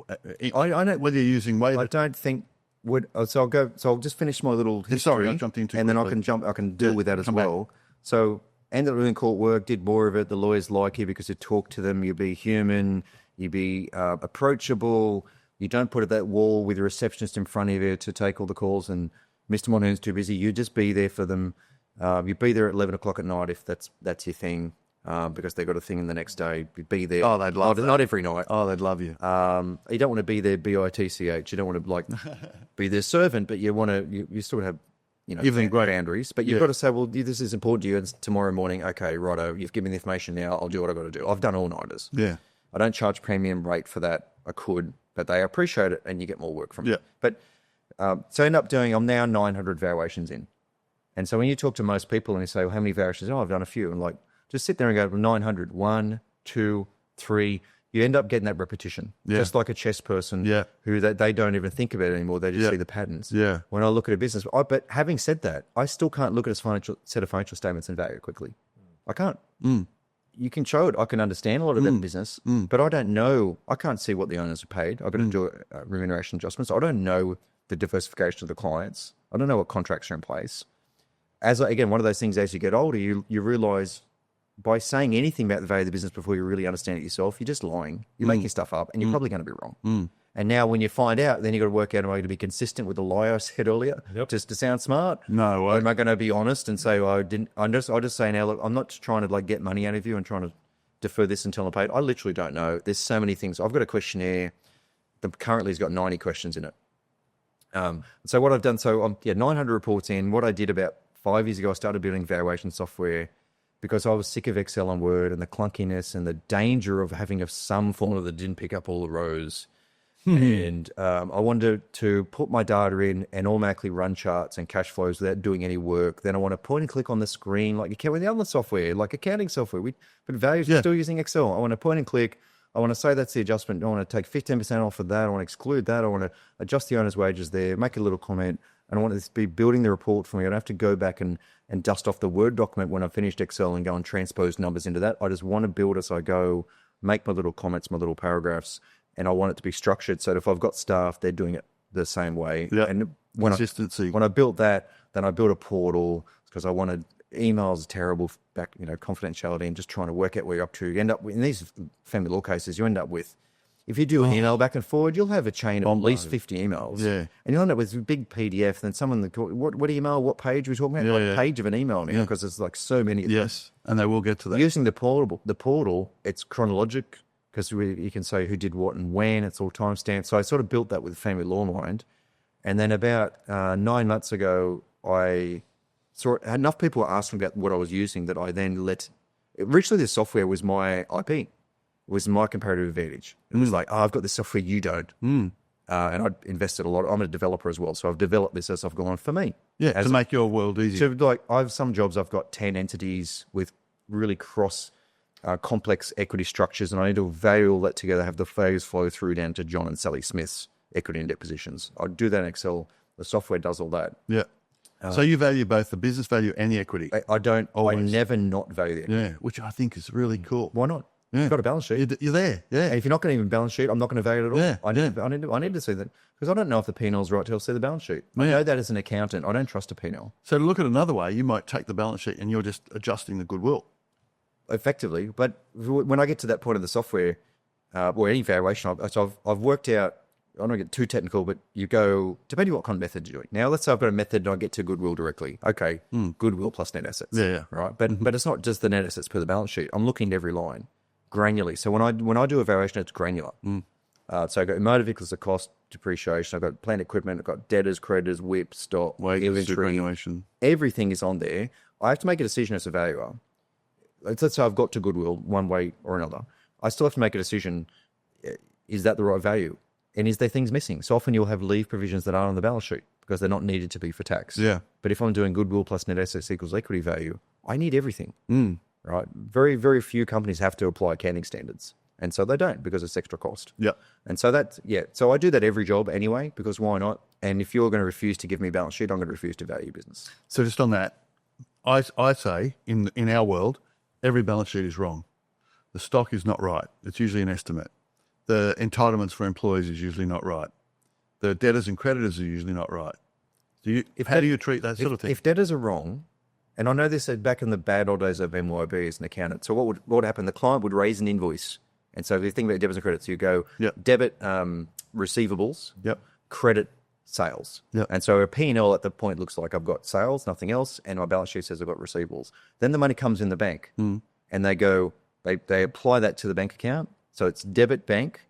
I don't know whether you're using I don't think so I'll just finish my little history, sorry, I jumped in too and then quickly. I can deal with that as come back. well. So ended up doing court work, did more of it. The lawyers like you because you talk to them, you be human, you be approachable. You don't put that wall with the receptionist in front of you to take all the calls and Mr. Monaghan's too busy. You just be there for them. You be there at 11 o'clock at night if that's your thing, because they got a thing in the next day. You be there. Oh, they'd love that. Not every night. Oh, they'd love you. You don't want to be their bitch. You don't want to like be their servant, but you want to. You still have Everything great. boundaries. But you've got to say, well, this is important to you. It's tomorrow morning. Okay, righto. You've given me the information now. I'll do what I've got to do. I've done all nighters. Yeah. I don't charge premium rate for that. I could, but they appreciate it, and you get more work from it. But so I end up doing. I'm now 900 valuations in, and so when you talk to most people and you say, well, how many variations? Oh, I've done a few, and like just sit there and go 900. 1, 2, 3. You end up getting that repetition, just like a chess person who they don't even think about it anymore. They just see the patterns. Yeah. When I look at a business, but having said that, I still can't look at a set of financial statements and value quickly. I can't. You can show it. I can understand a lot about the business, but I don't know. I can't see what the owners are paid. I've got to do remuneration adjustments. I don't know the diversification of the clients. I don't know what contracts are in place. Again, one of those things, as you get older, you realize by saying anything about the value of the business before you really understand it yourself, you're just lying. You're making stuff up, and you're probably going to be wrong. And now when you find out, then you've got to work out a way to be consistent with the lie I said earlier, just to sound smart. No way. Or am I going to be honest and say, I didn't? I'll just say now, look, I'm not trying to like get money out of you and trying to defer this until I'm paid. I literally don't know. There's so many things. I've got a questionnaire that currently has got 90 questions in it. So what I've done, 900 reports in. What I did about 5 years ago, I started building valuation software because I was sick of Excel and Word and the clunkiness and the danger of having some formula that didn't pick up all the rows. And I wanted to put my data in and automatically run charts and cash flows without doing any work. Then I want to point and click on the screen like you can with the other software, like accounting software. But values are still using Excel. I want to point and click. I want to say that's the adjustment. I want to take 15% off of that. I want to exclude that. I want to adjust the owner's wages there, make a little comment. And I want to be building the report for me. I don't have to go back and dust off the Word document when I've finished Excel and go and transpose numbers into that. I just want to build as I go, make my little comments, my little paragraphs, and I want it to be structured so that if I've got staff, they're doing it the same way. Yeah. And Consistency. When I built that, then I built a portal because I wanted emails terrible back, confidentiality and just trying to work out where you're up to. You end up with, in these family law cases, you end up with, if you do an email back and forward, you'll have a chain of at least 50 emails. Yeah. And you'll end up with a big PDF. Then someone, what email, what page are we talking about? Page of an email now because there's like so many. Yes, and they will get to that. Using the portal, it's chronologic because you can say who did what and when. It's all timestamped. So I sort of built that with family law in mind. And then about 9 months ago, I saw enough people were asking about what I was using that I then originally this software was my IP. It was my comparative advantage. It was like, I've got this software you don't. And I'd invested a lot. I'm a developer as well. So I've developed this as I've gone for me. Yeah, to make your world easier. So I have some jobs, I've got 10 entities with really complex equity structures, and I need to value all that together, have the values flow through down to John and Sally Smith's equity and debt positions. I do that in Excel. The software does all that. Yeah. So you value both the business value and the equity. I don't. Always. I never not value the equity. Yeah, which I think is really cool. Why not? Yeah. You've got a balance sheet. You're there. Yeah. And if you're not going to even balance sheet, I'm not going to value it at all. Yeah. I need to see that because I don't know if the P&L's right till I see the balance sheet. I know that as an accountant. I don't trust a P&L. So to look at another way, you might take the balance sheet and you're just adjusting the goodwill. Effectively. But when I get to that point of the software or any valuation, I've worked out, I don't get too technical, but you go, depending on what kind of method you're doing. Now, let's say I've got a method and I get to goodwill directly. Okay, goodwill plus net assets. Yeah. Right? But it's not just the net assets per the balance sheet. I'm looking at every line granularly. So when I do a valuation, it's granular. So I've got motor vehicles, the cost, depreciation. I've got plant equipment. I've got debtors, creditors, WIP, stock, inventory. Superannuation. Everything is on there. I have to make a decision as a valuer. Let's say I've got to goodwill one way or another. I still have to make a decision. Is that the right value? And is there things missing? So often you'll have leave provisions that aren't on the balance sheet because they're not needed to be for tax. Yeah. But if I'm doing goodwill plus net assets equals equity value, I need everything, Mm. right? Very, very few companies have to apply accounting standards. And so they don't because it's extra cost. Yeah. And so so I do that every job anyway, because why not? And if you're going to refuse to give me a balance sheet, I'm going to refuse to value business. So just on that, I say in our world, every balance sheet is wrong. The stock is not right. It's usually an estimate. The entitlements for employees is usually not right. The debtors and creditors are usually not right. How do you treat that sort of thing? If debtors are wrong, and I know this back in the bad old days of MYB as an accountant, so what would happen? The client would raise an invoice. And so if you think about debits and credits, you go debit receivables, credit sales. Yep. And so a P&L at the point looks like I've got sales, nothing else, and my balance sheet says I've got receivables. Then the money comes in the bank, and they apply that to the bank account. So it's debit bank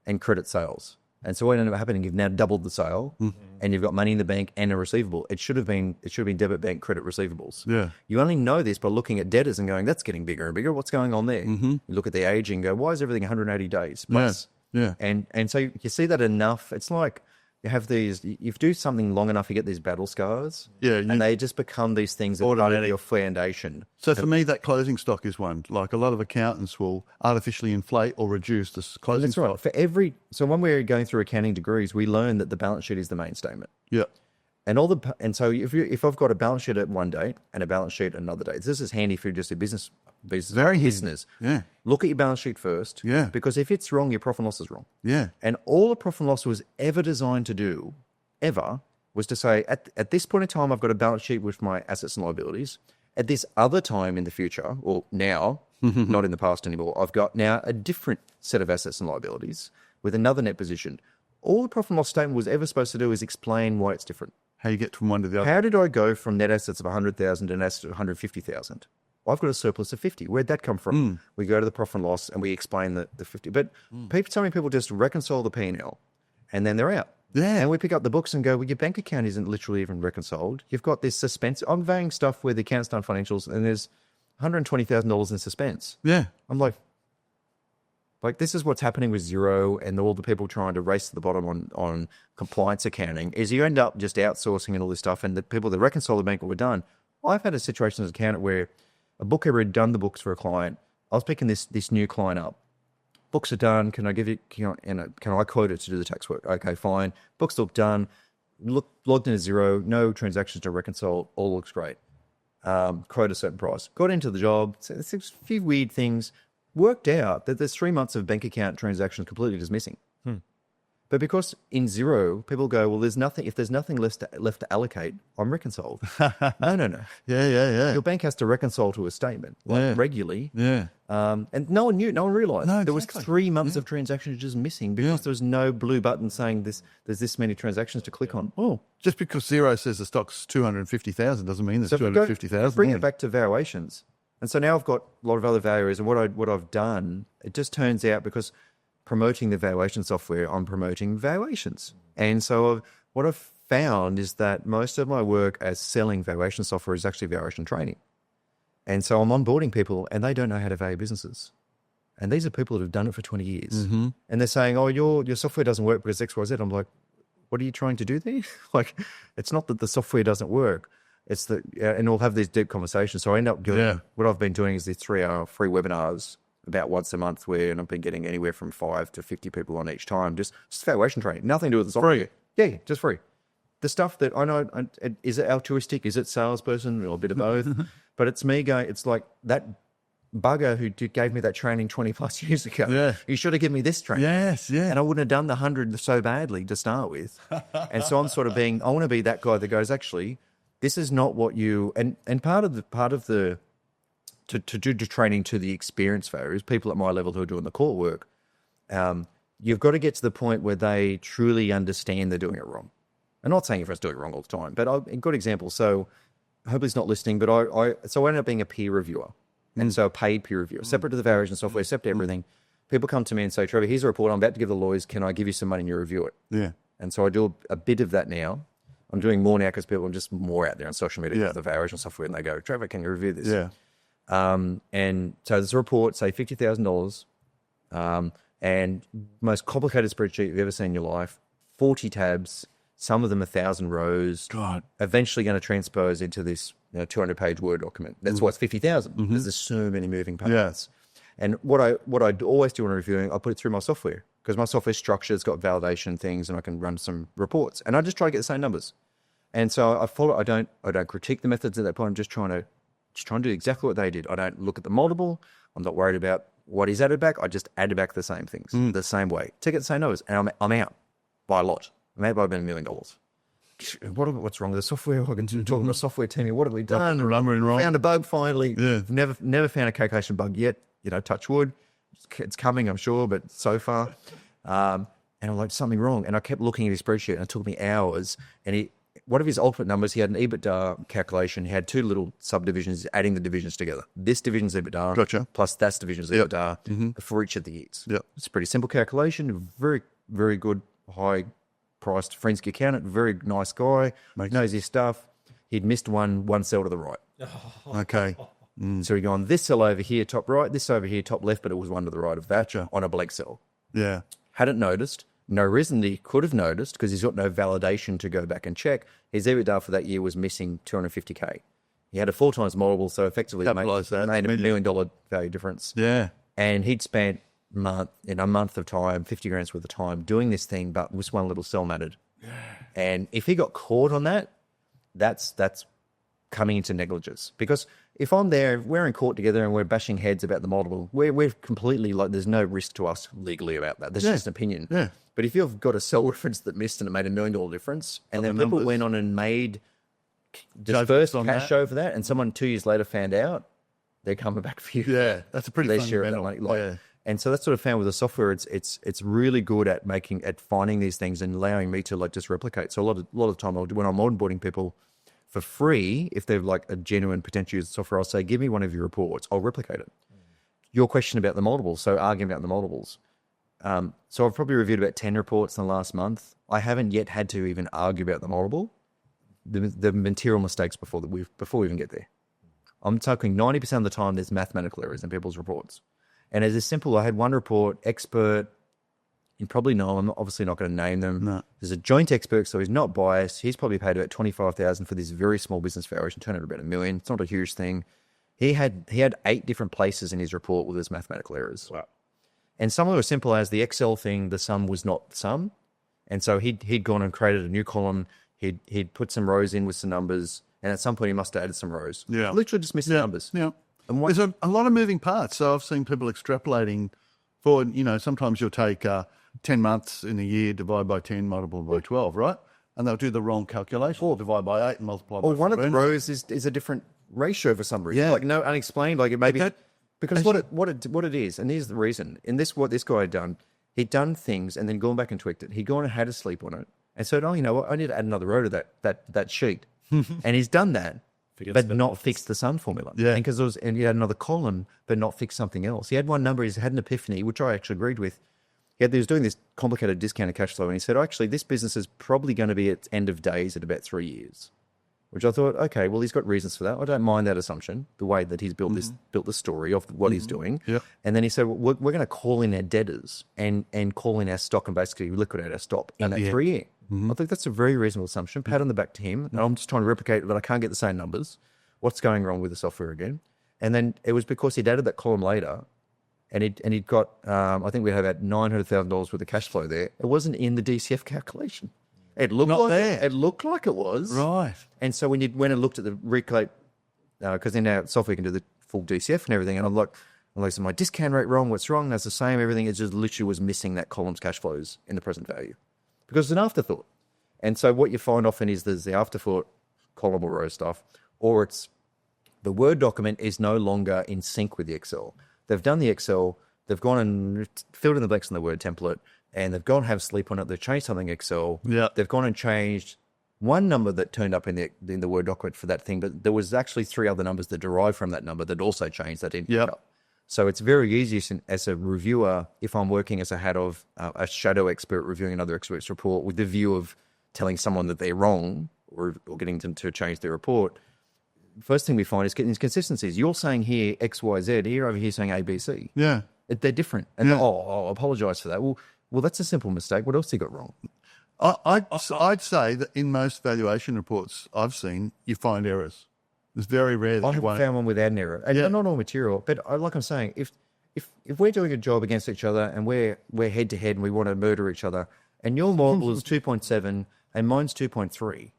and credit sales. And so what ended up happening, you've now doubled the sale, and you've got money in the bank and a receivable. It should have been debit bank credit receivables. Yeah. You only know this by looking at debtors and going, that's getting bigger and bigger. What's going on there? You look at the aging and go, why is everything 180 days plus? Yeah. And so you see that enough. It's like you have these, you do something long enough, you get these battle scars. Yeah, and they just become these things that are part of your foundation. So for me, that closing stock is one. Like a lot of accountants will artificially inflate or reduce the closing stock. Right. So when we're going through accounting degrees, we learn that the balance sheet is the main statement. Yeah. And so if I've got a balance sheet at one date and a balance sheet at another date, this is handy for just a business Very listeners. Yeah. Look at your balance sheet first. Yeah. Because if it's wrong, your profit and loss is wrong. Yeah. And all the profit and loss was ever designed to do, was to say, at this point in time, I've got a balance sheet with my assets and liabilities. At this other time in the future, or now, not in the past anymore, I've got now a different set of assets and liabilities with another net position. All the profit and loss statement was ever supposed to do is explain why it's different. How you get from one to the other. How did I go from net assets of 100,000 to net assets of 150,000? I've got a surplus of 50. Where'd that come from? We go to the profit and loss and we explain the 50. But so many people just reconcile the P&L and then they're out. Yeah. And we pick up the books and go, well, your bank account isn't literally even reconciled. You've got this suspense. I'm varying stuff where the account's done financials and there's $120,000 in suspense. Yeah. I'm like, this is what's happening with Xero and all the people trying to race to the bottom on compliance accounting is you end up just outsourcing and all this stuff, and the people that reconcile the bank were done. I've had a situation as an accountant where a bookkeeper had done the books for a client. I was picking this new client up. Books are done. Can I give you, can I quote it to do the tax work? Okay, fine. Books look done. Logged into Xero. No transactions to reconcile. All looks great. Quote a certain price. Got into the job. So there's a few weird things. Worked out that there's 3 months of bank account transactions completely just missing. But because in Xero, people go, well, there's nothing. If there's nothing left to allocate, I'm reconciled. No. Yeah. Your bank has to reconcile to a statement regularly. Yeah. And no one knew. No one realised. No, There was exactly. 3 months of transactions just missing because there was no blue button saying there's this many transactions to click on. Oh, just because Xero says the stock's 250,000 doesn't mean there's 250,000. Bring it back to valuations. And so now I've got a lot of other valuers, and what I've done, it just turns out because promoting the valuation software, I'm promoting valuations. And so what I've found is that most of my work as selling valuation software is actually valuation training. And so I'm onboarding people and they don't know how to value businesses. And these are people that have done it for 20 years. And they're saying, oh, your software doesn't work because X, Y, Z. I'm like, what are you trying to do there? It's not that the software doesn't work. It's that, and we'll have these deep conversations. So I end up doing, what I've been doing is these 3-hour free webinars about once a month and I've been getting anywhere from 5 to 50 people on each time. Just valuation training. Nothing to do with the software. Free. Yeah, just free. The stuff that I know, is it altruistic? Is it salesperson or a bit of both? But it's me going, it's like that bugger who gave me that training 20 plus years ago. Yeah. You should have given me this training. Yes, yeah. And I wouldn't have done the 100 so badly to start with. And so I'm sort of I want to be that guy that goes, actually, this is not what you, and part of the, to do the training to the experienced valuers, people at my level who are doing the core work, you've got to get to the point where they truly understand they're doing it wrong. I'm not saying everyone's doing it wrong all the time, but a good example. So hopefully he's not listening, but I ended up being a peer reviewer. And so a paid peer reviewer, separate to the valuation software, separate to everything. People come to me and say, Trevor, here's a report I'm about to give the lawyers. Can I give you some money and you review it? Yeah. And so I do a bit of that now. I'm doing more now because people are just more out there on social media with the valuation software and they go, Trevor, can you review this? Yeah. And so there's a report, say $50,000. And most complicated spreadsheet you've ever seen in your life, 40 tabs, some of them 1,000 rows. God. Eventually going to transpose into this 200-page Word document. That's why it's 50,000. There's so many moving parts. And what I always do when I'm reviewing, I put it through my software because my software structure has got validation things and I can run some reports. And I just try to get the same numbers. And so I follow. I don't critique the methods at that point. I'm just trying to do exactly what they did. I don't look at the multiple. I'm not worried about what is added back. I just added back the same things the same way to get the same numbers. And I'm out by a lot. I'm out by about $1 million. What's wrong with the software? I can talk to the software team here. What have we done? Wrong. Found a bug finally. Yeah. Never found a calculation bug yet. Touch wood. It's coming, I'm sure, but so far. And I'm like, something wrong. And I kept looking at his spreadsheet and it took me hours. And one of his ultimate numbers, he had an EBITDA calculation. He had two little subdivisions, adding the divisions together. This division's EBITDA. Gotcha. Plus that division's EBITDA for each of the years. Yep. It's a pretty simple calculation. Very, very good, high-priced forensic accountant. Very nice guy. Knows his stuff. He'd missed one cell to the right. Okay. So he'd gone this cell over here, top right, this over here, top left, but it was one to the right of that on a blank cell. Yeah. Hadn't noticed. No reason that he could have noticed because he's got no validation to go back and check. His EBITDA for that year was missing $250K. He had a 4 times multiple, so effectively made $1 million value difference. Yeah. And he'd spent a month of time, 50 grand's worth of time doing this thing, but this one little cell mattered. Yeah. And if he got caught on that, that's coming into negligence. Because if I'm there, we're in court together and we're bashing heads about the multiple, we're completely like, there's no risk to us legally about that. There's just an opinion. Yeah. But if you've got a cell reference that missed and it made $1 million difference, and then people went on and made dispersed cash over that, and someone 2 years later found out, they're coming back for you. Yeah, that's a pretty Their funny share of that money. And so that's what I found with the software. It's really good at finding these things and allowing me to just replicate. So a lot of the time when I'm onboarding people for free, if they're like a genuine potential user of software, I'll say, give me one of your reports. I'll replicate it. Your question about the multiples, so arguing about the multiples. So I've probably reviewed about 10 reports in the last month. I haven't yet had to even argue about the multiple, the material mistakes before we even get there. I'm talking 90% of the time there's mathematical errors in people's reports. And as simple, I had one report, expert, you probably know, I'm obviously not going to name them. No. There's a joint expert, so he's not biased. He's probably paid about $25,000 for this very small business valuation, turned out about $1 million. It's not a huge thing. He had 8 different places in his report with his mathematical errors. Wow. And some of them were simple as the Excel thing, the sum was not the sum. And so he'd gone and created a new column. He'd put some rows in with some numbers. And at some point he must have added some rows. Yeah. Literally just missing numbers. Yeah. And there's a lot of moving parts. So I've seen people extrapolating forward. Sometimes you'll take 10 months in a year, divide by 10, multiply by 12, right? And they'll do the wrong calculation. Or divide by 8 and multiply by 14. Or one of the rows is a different ratio for some reason. Yeah. Like unexplained. Like it may be because what it is, and here's the reason. In this, what this guy had done, he'd done things and then gone back and tweaked it. He'd gone and had a sleep on it and said, "Oh, you know what? I need to add another row to that sheet." And he's done that, but not fixed the sum formula. Yeah. And he had another column, but not fixed something else. He had one number. He had an epiphany, which I actually agreed with. He was doing this complicated discounted cash flow, and he said, actually, this business is probably going to be at end of days at about 3 years. Which I thought, okay, well, he's got reasons for that. I don't mind that assumption, the way that he's built the story of what he's doing. Yep. And then he said, well, we're going to call in our debtors and call in our stock and basically liquidate our stock in that 3 year. I think that's a very reasonable assumption. Pat on the back to him. And I'm just trying to replicate it, but I can't get the same numbers. What's going wrong with the software again? And then it was because he'd added that column later, and he'd got, I think we had about $900,000 worth of cash flow there. It wasn't in the DCF calculation. It looked like it was. Right. And so when you went and looked at the recalculate, because in our software you can do the full DCF and everything, and I'm like, is my discount rate wrong? What's wrong? That's the same. Everything. It just literally was missing that column's cash flows in the present value because it's an afterthought. And so what you find often is there's the afterthought column or row stuff, or it's the Word document is no longer in sync with the Excel. They've done the Excel, they've gone and filled in the blanks in the Word template, and they've gone and have sleep on it. They've changed something in Excel. Yeah. They've gone and changed one number that turned up in the Word document for that thing, but there was actually 3 other numbers that derived from that number that also changed that in. Yep. So it's very easy as a reviewer, if I'm working as a head of a shadow expert reviewing another expert's report with the view of telling someone that they're wrong or getting them to change their report, first thing we find is getting inconsistencies. You're saying here X, Y, Z, here over here saying A, B, C. Yeah. They're different. And I apologize for that. Well, that's a simple mistake. What else you got wrong? I'd say that in most valuation reports I've seen, you find errors. It's very rare that I you haven't won't. found one without an error. And not all material, but like I'm saying, if we're doing a job against each other and we're head to head and we want to murder each other, and your model is 2.7 and mine's 2.3,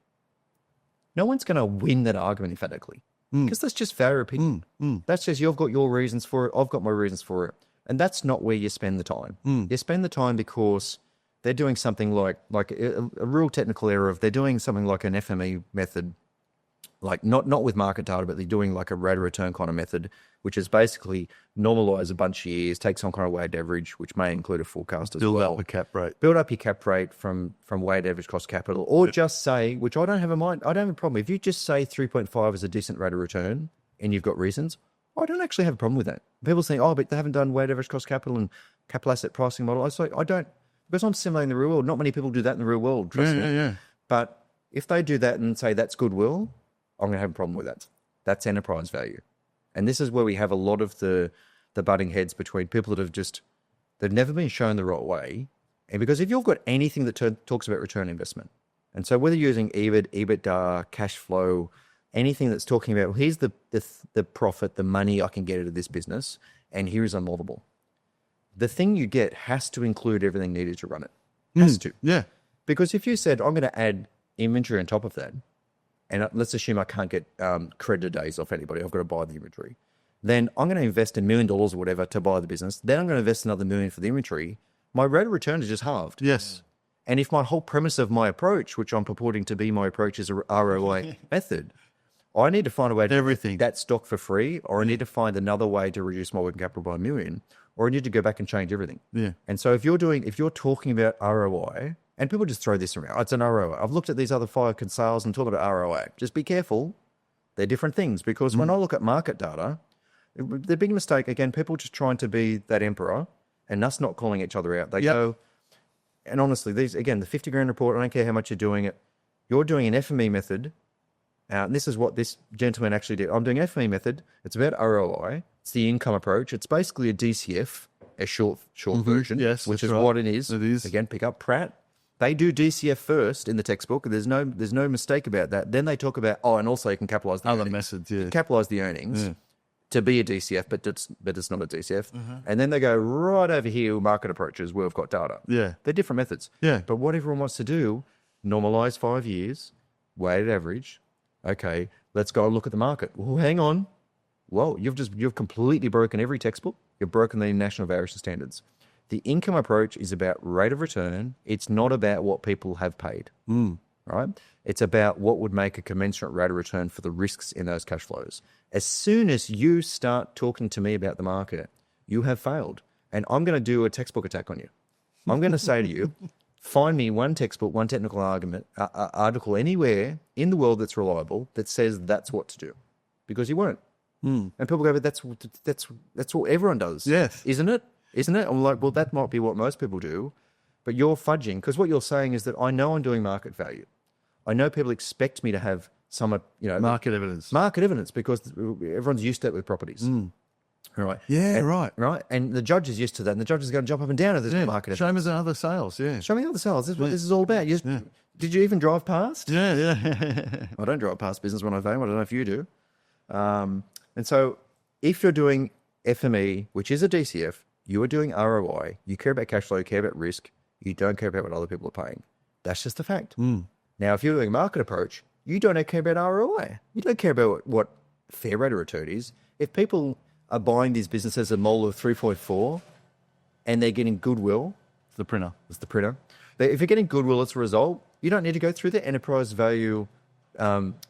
no one's going to win that argument emphatically, because that's just fair opinion. That's just, you've got your reasons for it, I've got my reasons for it, and that's not where you spend the time. You spend the time because they're doing something like a real technical error of, they're doing something like an FME method, like not with market data, but they're doing like a rate of return kind of method, which is basically normalize a bunch of years, take some kind of weighted average, which may include a forecast as well. Build up a cap rate. Build up your cap rate from weighted average cost capital, or just say, which I don't have in mind, I don't have a problem. If you just say 3.5 is a decent rate of return and you've got reasons, I don't actually have a problem with that. People say, oh, but they haven't done weighted average cost capital and capital asset pricing model. I say, I don't, because I'm simulating the real world. Not many people do that in the real world, trust me. But if they do that and say that's goodwill, I'm going to have a problem with that. That's enterprise value. And this is where we have a lot of the butting heads between people that they've never been shown the right way. And because if you've got anything that talks about return on investment, and so whether you're using EBIT, EBITDA, cash flow, anything that's talking about, well, here's the profit, the money I can get out of this business, and here is a multiple. The thing you get has to include everything needed to run it. Has to. Yeah. Because if you said, I'm going to add inventory on top of that, and let's assume I can't get creditor days off anybody, I've got to buy the inventory, then I'm going to invest $1 million or whatever to buy the business. Then I'm going to invest another $1 million for the inventory. My rate of return is just halved. Yes. And if my whole premise of my approach, which I'm purporting to be my approach, is a ROI method, I need to find a way to Everything. that stock for free, or I need to find another way to reduce my working capital by $1 million, or I need to go back and change everything. Yeah. And so if you're talking about ROI, and people just throw this around, it's an ROI. I've looked at these other 5 consoles and talked about ROI. Just be careful. They're different things, because when I look at market data, the big mistake, again, people just trying to be that emperor and us not calling each other out. They go, and honestly, these, again, the 50 grand report, I don't care how much you're doing it. You're doing an FME method. And this is what this gentleman actually did. I'm doing FME method. It's about ROI. It's the income approach. It's basically a DCF, a short version, Yes, which that's is right. what it is. It is. Again, pick up Pratt. They do DCF first in the textbook. There's no mistake about that. Then they talk about, and also you can capitalize the Other earnings. methods, yeah. Capitalize the earnings to be a DCF, but it's not a DCF. And then they go right over here with market approaches where we've got data. Yeah. They're different methods. Yeah. But what everyone wants to do, normalize 5 years, weighted average. Okay, let's go and look at the market. Well, hang on. Whoa, you've completely broken every textbook. You've broken the national variation standards. The income approach is about rate of return. It's not about what people have paid, right? It's about what would make a commensurate rate of return for the risks in those cash flows. As soon as you start talking to me about the market, you have failed. And I'm going to do a textbook attack on you. I'm going to say to you, find me one textbook, one technical article anywhere in the world that's reliable that says that's what to do, because you won't. And people go, but that's what everyone does. Yes. Isn't it? I'm like, well, that might be what most people do, but you're fudging, because what you're saying is that I know I'm doing market value. I know people expect me to have some, Market evidence. market evidence, because everyone's used to it with properties. Right. Yeah, right. Right. And the judge is used to that, and the judge is going to jump up and down at this market evidence. Same as in other sales, yeah. Show me other sales. This is what this is all about. Did you even drive past? Yeah. I don't drive past business when I value. I don't know if you do. And so if you're doing FME, which is a DCF, you are doing ROI, you care about cash flow, you care about risk, you don't care about what other people are paying. That's just a fact. Now, if you're doing market approach, you don't care about ROI. You don't care about what fair rate of return is. If people are buying these businesses a mole of 3.4 and they're getting goodwill, It's the printer. it's the printer. If you're getting goodwill as a result, you don't need to go through the enterprise value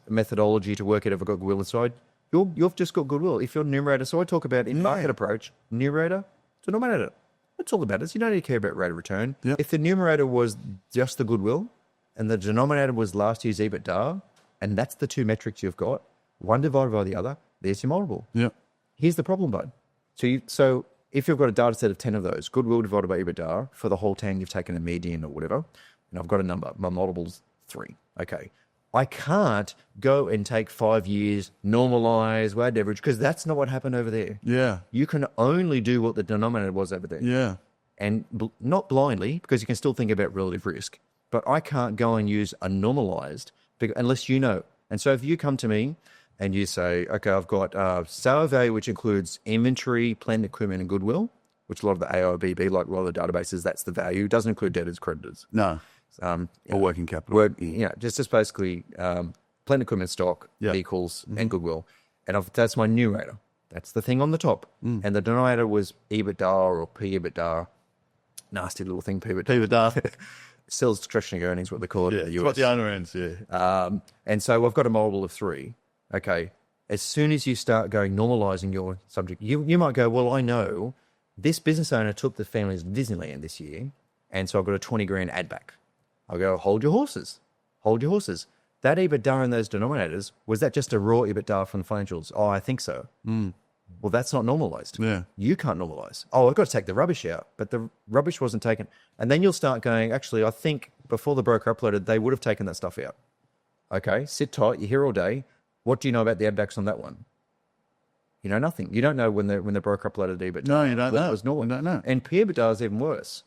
methodology to work out if I've got goodwill inside. You've just got goodwill. If you're numerator, so I talk about in market approach, numerator to denominator. That's all about it. You don't need to care about rate of return. Yep. If the numerator was just the goodwill and the denominator was last year's EBITDA, and that's the two metrics you've got, one divided by the other, there's your multiple. Yeah. Here's the problem, bud. So if you've got a data set of 10 of those, goodwill divided by EBITDA, for the whole 10, you've taken a median or whatever, and I've got a number. My multiple's 3. Okay. I can't go and take 5 years, normalize, weighted average, because that's not what happened over there. Yeah. You can only do what the denominator was over there. Yeah. And not blindly, because you can still think about relative risk. But I can't go and use a normalized unless you know. And so if you come to me and you say, okay, I've got sale value, which includes inventory, plant equipment, and goodwill, which a lot of the AIBB, like a lot of the databases, that's the value. It doesn't include debtors, creditors. No. Or working capital. Just basically plant equipment, stock, vehicles, and goodwill. And that's my numerator. That's the thing on the top. And the denominator was EBITDA or P-EBITDA. Nasty little thing, P-EBITDA. Sales discretionary earnings, what they call it. Yeah, it's what the owner earns, yeah. And so I've got a multiple of 3. Okay. As soon as you start normalizing your subject, you might go, well, I know this business owner took the family to Disneyland this year, and so I've got a 20 grand add back. I'll go, hold your horses. Hold your horses. That EBITDA in those denominators, was that just a raw EBITDA from the financials? Oh, I think so. Well, that's not normalized. Yeah. You can't normalize. Oh, I've got to take the rubbish out, but the rubbish wasn't taken. And then you'll start going, actually, I think before the broker uploaded, they would have taken that stuff out. Okay, sit tight. You're here all day. What do you know about the add backs on that one? You know nothing. You don't know when the broker uploaded EBITDA. No, you don't know. It was normal. You don't know. And P-EBITDA is even worse.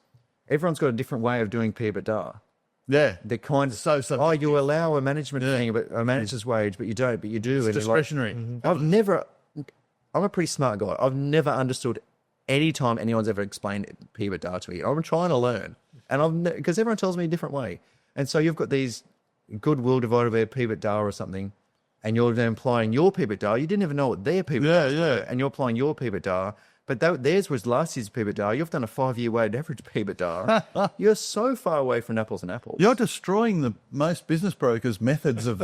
Everyone's got a different way of doing P-EBITDA. Yeah. They're kind of So you allow a management thing, but a manager's wage, but you don't, but you do. It's discretionary. I'm a pretty smart guy. I've never understood any time anyone's ever explained P-EBITDA to me. I'm trying to learn, and because everyone tells me a different way. And so you've got these goodwill divided by P-EBITDA or something, and you're then applying your P-EBITDA. You didn't even know what their P-EBITDA was. Yeah. And you're applying your P-EBITDA. But theirs was last year's P-EBITDA. You've done a 5-year weighted average P-EBITDA. You're so far away from apples and apples. You're destroying the most business brokers' methods of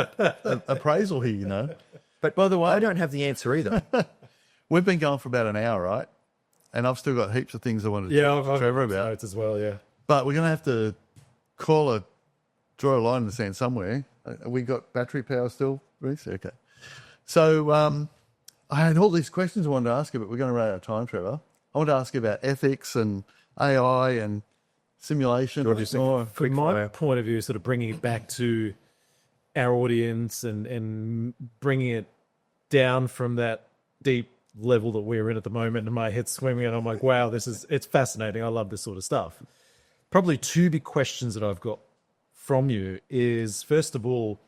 appraisal here, you know. But by the way, I don't have the answer either. We've been going for about an hour, right? And I've still got heaps of things I want to talk to Trevor about. Notes as well, yeah. But we're going to have to draw a line in the sand somewhere. We got battery power still, Reece? Okay. So I had all these questions I wanted to ask you, but we're going to run out of time, Trevor. I want to ask you about ethics and AI and simulation. From my point of view, sort of bringing it back to our audience and bringing it down from that deep level that we're in at the moment, and my head's swimming, and I'm like, wow, it's fascinating. I love this sort of stuff. Probably 2 big questions that I've got from you is, first of all,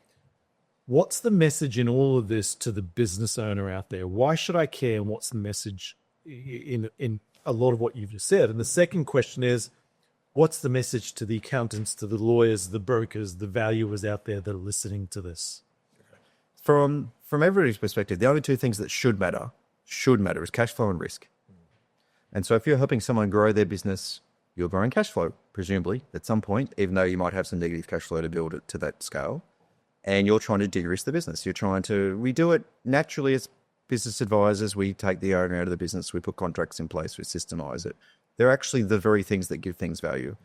what's the message in all of this to the business owner out there? Why should I care? And what's the message in a lot of what you've just said? And the second question is, what's the message to the accountants, to the lawyers, the brokers, the valuers out there that are listening to this? From everybody's perspective, the only 2 things that should matter is cash flow and risk. And so if you're helping someone grow their business, you're growing cash flow, presumably, at some point, even though you might have some negative cash flow to build it to that scale. And you're trying to de-risk the business. We do it naturally as business advisors. We take the owner out of the business. We put contracts in place. We systemize it. They're actually the very things that give things value.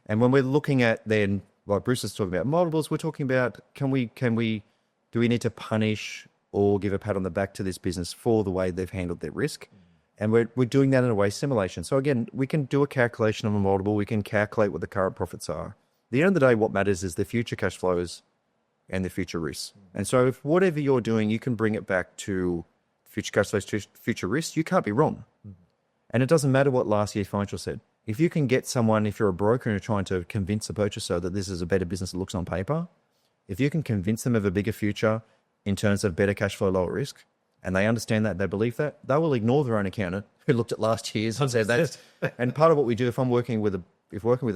And when we're looking at then, like Bruce is talking about multiples, we're talking about, do we need to punish or give a pat on the back to this business for the way they've handled their risk? And we're doing that in a way simulation. So again, we can do a calculation of a multiple. We can calculate what the current profits are. At the end of the day, what matters is the future cash flows and the future risks. And so if whatever you're doing, you can bring it back to future cash flows, to future risks, you can't be wrong. And it doesn't matter what last year's financial said. If you can get someone, if you're a broker and you're trying to convince a purchaser that this is a better business that looks on paper, if you can convince them of a bigger future in terms of better cash flow, lower risk, and they understand that, they believe that, they will ignore their own accountant who looked at last year's and said that. And part of what we do, if working with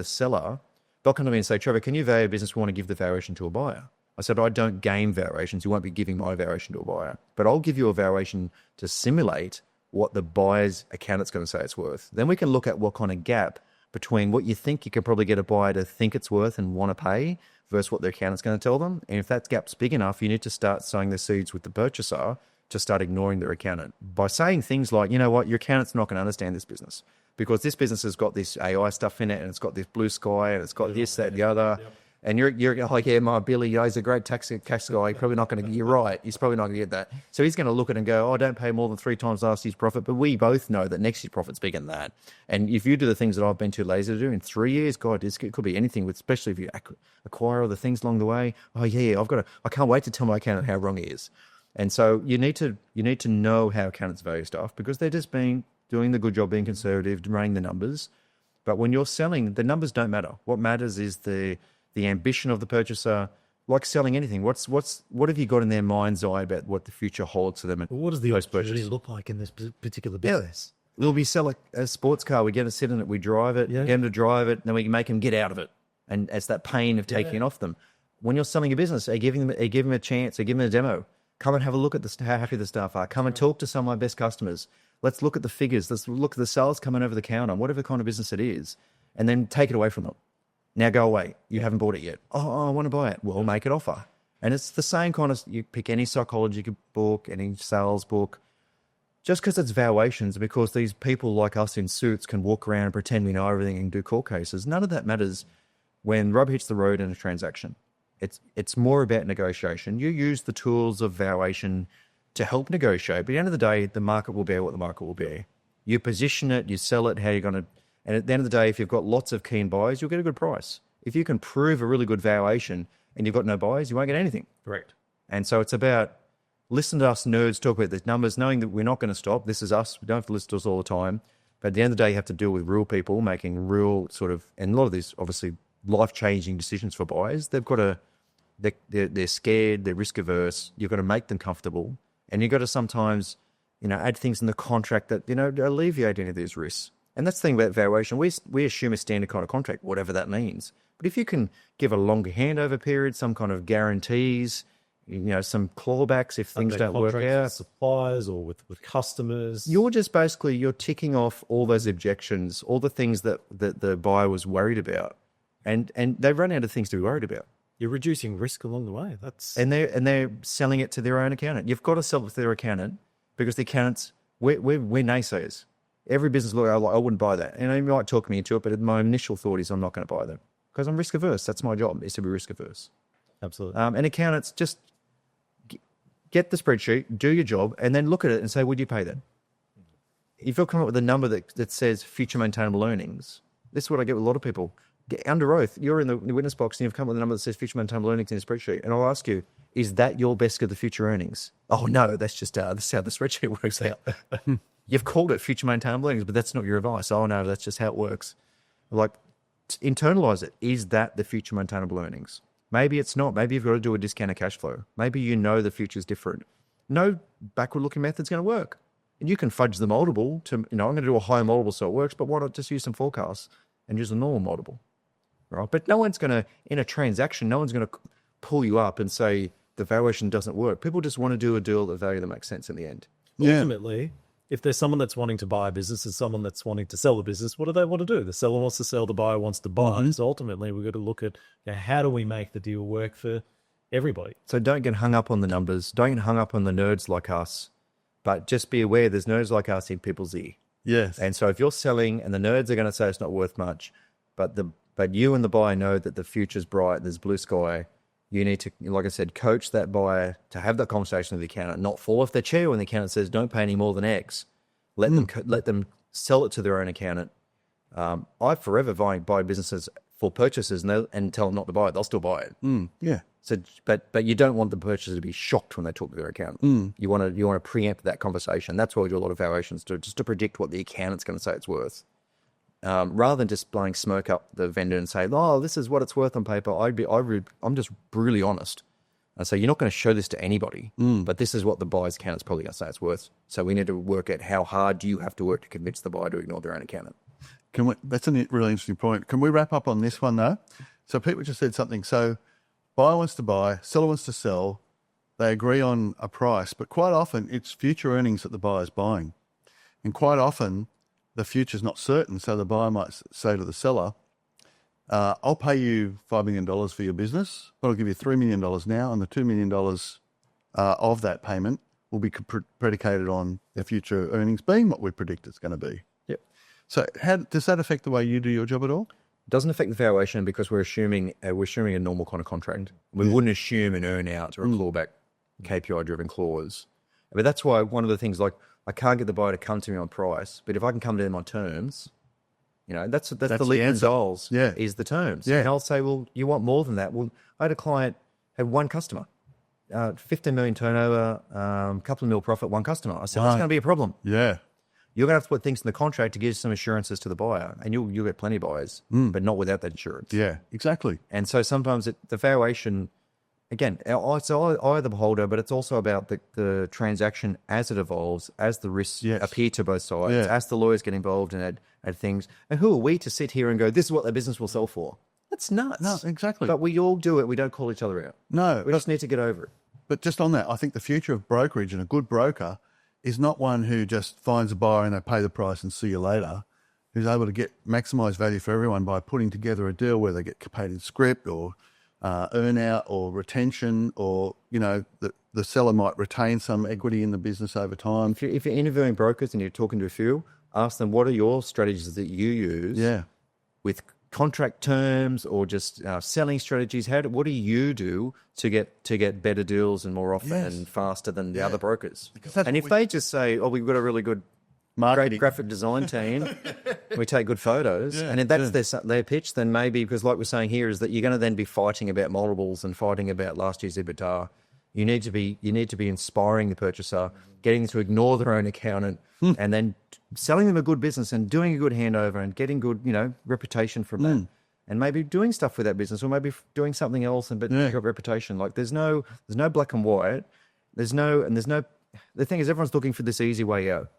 a seller, they'll come to me and say, Trevor, can you value a business? We want to give the valuation to a buyer. I said, I don't game valuations. You won't be giving my valuation to a buyer, but I'll give you a valuation to simulate what the buyer's accountant's going to say it's worth. Then we can look at what kind of gap between what you think you could probably get a buyer to think it's worth and want to pay versus what their accountant's going to tell them. And if that gap's big enough, you need to start sowing the seeds with the purchaser to start ignoring their accountant by saying things like, you know what, your accountant's not going to understand this business because this business has got this AI stuff in it and it's got this blue sky and it's got this, that, the other. And you're like, yeah, my Billy, he's a great tax guy. He's probably not going to, you're right. He's probably not going to get that. So he's going to look at it and go, oh, don't pay more than 3 times last year's profit. But we both know that next year's profit's bigger than that. And if you do the things that I've been too lazy to do in 3 years, God, it could be anything, especially if you acquire other things along the way. Oh, yeah, I can't wait to tell my accountant how wrong he is. And so you need to know how accountants value stuff, because they're just doing the good job, being conservative, running the numbers. But when you're selling, the numbers don't matter. What matters is the ambition of the purchaser. Like selling anything, what have you got in their mind's eye about what the future holds for them? What does the opportunity look like in this particular business? We'll be selling a sports car. We get to sit in it, we drive it, get them to drive it, then we can make them get out of it. And it's that pain of taking it off them. When you're selling a business, they give them a chance, they give them a demo. Come and have a look at how happy the staff are. Come and talk to some of my best customers. Let's look at the figures. Let's look at the sales coming over the counter, whatever kind of business it is, and then take it away from them. Now go away. You haven't bought it yet. Oh, I want to buy it. Well, make an offer. And it's the same kind of, you pick any psychology book, any sales book, just because it's valuations, because these people like us in suits can walk around and pretend we know everything and do court cases. None of that matters when rubber hits the road in a transaction. It's more about negotiation. You use the tools of valuation to help negotiate. But at the end of the day, the market will bear what the market will bear. You position it, you sell it, how you're going to... And at the end of the day, if you've got lots of keen buyers, you'll get a good price. If you can prove a really good valuation and you've got no buyers, you won't get anything. Correct. And so it's about listen to us nerds talk about these numbers, knowing that we're not going to stop. This is us. We don't have to listen to us all the time. But at the end of the day, you have to deal with real people making real sort of, and a lot of these obviously life-changing decisions for buyers. They've got to, they're scared, they're risk-averse. You've got to make them comfortable. And you've got to sometimes, add things in the contract that, alleviate any of these risks. And that's the thing about valuation. We assume a standard kind of contract, whatever that means. But if you can give a longer handover period, some kind of guarantees, some clawbacks if things don't work out. With suppliers or with customers. You're just basically, you're ticking off all those objections, all the things that the buyer was worried about. And they've run out of things to be worried about. You're reducing risk along the way. And they're selling it to their own accountant. You've got to sell it to their accountant, because the accountants, we're naysayers. Every business lawyer, I wouldn't buy that. And you might talk me into it, but my initial thought is I'm not going to buy them because I'm risk averse. That's my job, is to be risk averse. Absolutely. And accountants, just get the spreadsheet, do your job, and then look at it and say, would you pay that? If you'll come up with a number that says future maintainable earnings, this is what I get with a lot of people. Get under oath, you're in the witness box and you've come up with a number that says future maintainable earnings in a spreadsheet. And I'll ask you, is that your best of the future earnings? Oh, no, that's just this is how the spreadsheet works out. You've called it future maintainable earnings, but that's not your advice. Oh, no, that's just how it works. Like, internalize it. Is that the future maintainable earnings? Maybe it's not. Maybe you've got to do a discounted cash flow. Maybe the future's different. No backward-looking method's going to work. And you can fudge the multiple to, I'm going to do a high multiple so it works, but why not just use some forecasts and use a normal multiple, right? But no one's going to, in a transaction, no one's going to pull you up and say the valuation doesn't work. People just want to do a deal at a value that makes sense in the end. Yeah. Ultimately, if there's someone that's wanting to buy a business and someone that's wanting to sell a business, what do they want to do? The seller wants to sell, the buyer wants to buy. Mm-hmm. So ultimately, we've got to look at how do we make the deal work for everybody. So don't get hung up on the numbers. Don't get hung up on the nerds like us. But just be aware there's nerds like us in people's ear. Yes. And so if you're selling and the nerds are going to say it's not worth much, but you and the buyer know that the future's bright, there's blue sky, you need to, like I said, coach that buyer to have that conversation with the accountant, not fall off their chair when the accountant says, don't pay any more than X. Let them sell it to their own accountant. I forever buy businesses for purchases and tell them not to buy it. They'll still buy it. Yeah. So, but you don't want the purchaser to be shocked when they talk to their accountant. You want to preempt that conversation. That's why we do a lot of valuations just to predict what the accountant's going to say it's worth, rather than just blowing smoke up the vendor and say, "Oh, this is what it's worth on paper." I'm just brutally honest. And so you're not going to show this to anybody, but this is what the buyer's accountant's probably going to say it's worth. So we need to work out how hard do you have to work to convince the buyer to ignore their own accountant. That's a really interesting point. Can we wrap up on this one though? So people just said something. So buyer wants to buy, seller wants to sell. They agree on a price, but quite often it's future earnings that the buyer's buying. And quite often the future's not certain. So the buyer might say to the seller, I'll pay you $5 million for your business, but I'll give you $3 million now, and the $2 million of that payment will be predicated on the future earnings being what we predict it's going to be. Yep. So how does that affect the way you do your job at all? Doesn't affect the valuation because we're assuming a normal kind of contract. We wouldn't assume an earn out or a clawback KPI driven clause. But that's why one of the things, like, I can't get the buyer to come to me on price, but if I can come to them on terms, you know, that's the lead and goals. Yeah. Is the terms. Yeah. And I'll say, well, you want more than that. Well, I had a client had one customer, 15 million turnover, couple of mil profit, one customer. I said, that's going to be a problem. Yeah. You're going to have to put things in the contract to give some assurances to the buyer, and you'll get plenty of buyers, but not without that insurance. Yeah, exactly. And so sometimes the valuation, again, it's eye of the beholder, but it's also about the transaction as it evolves, as the risks appear to both sides, as the lawyers get involved and add things. And who are we to sit here and go, this is what the business will sell for? That's nuts. No, exactly. But we all do it. We don't call each other out. No. We just need to get over it. But just on that, I think the future of brokerage and a good broker is not one who just finds a buyer and they pay the price and see you later, who's able to maximise value for everyone by putting together a deal where they get paid in script or earn out or retention, or, you know, the seller might retain some equity in the business over time. If you're interviewing brokers and you're talking to a few, ask them, what are your strategies that you use with contract terms or just selling strategies? What do you do to get better deals and more often and faster than the other brokers? And if they just say, oh, we've got a really good great graphic design team, we take good photos, and if that's their pitch, then maybe, because like we're saying here, is that you're going to then be fighting about multiples and fighting about last year's EBITDA. You need to be inspiring the purchaser, getting them to ignore their own accountant, and then selling them a good business and doing a good handover and getting good, you know, reputation from that, and maybe doing stuff with that business, or maybe doing something else and pick up reputation. Like there's no black and white. There's no. The thing is, everyone's looking for this easy way out.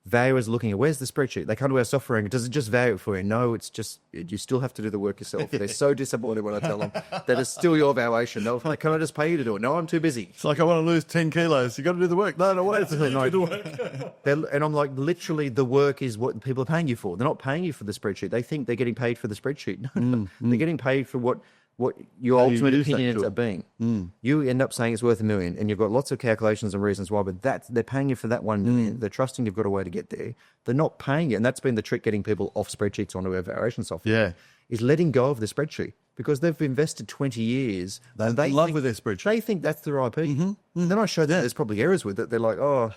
Valuers looking at, where's the spreadsheet? They come to our software and does it just value it for you? No, it's just, you still have to do the work yourself. They're so disappointed when I tell them that it's still your valuation. They'll like, can I just pay you to do it? No, I'm too busy. It's like, I want to lose 10 kilos. You got to do the work. No, wait. Do the work. And I'm like, literally, the work is what people are paying you for. They're not paying you for the spreadsheet. They think they're getting paid for the spreadsheet. No, they're getting paid for what your ultimate opinion ends up being. You end up saying it's worth $1 million, and you've got lots of calculations and reasons why, but they're paying you for that $1 million. They're trusting you've got a way to get there. They're not paying you, and that's been the trick, getting people off spreadsheets onto our valuation software. Is letting go of the spreadsheet, because they've invested 20 years. They love with their spreadsheet. They think that's their IP. Then I show them there's probably errors with it. They're like, oh,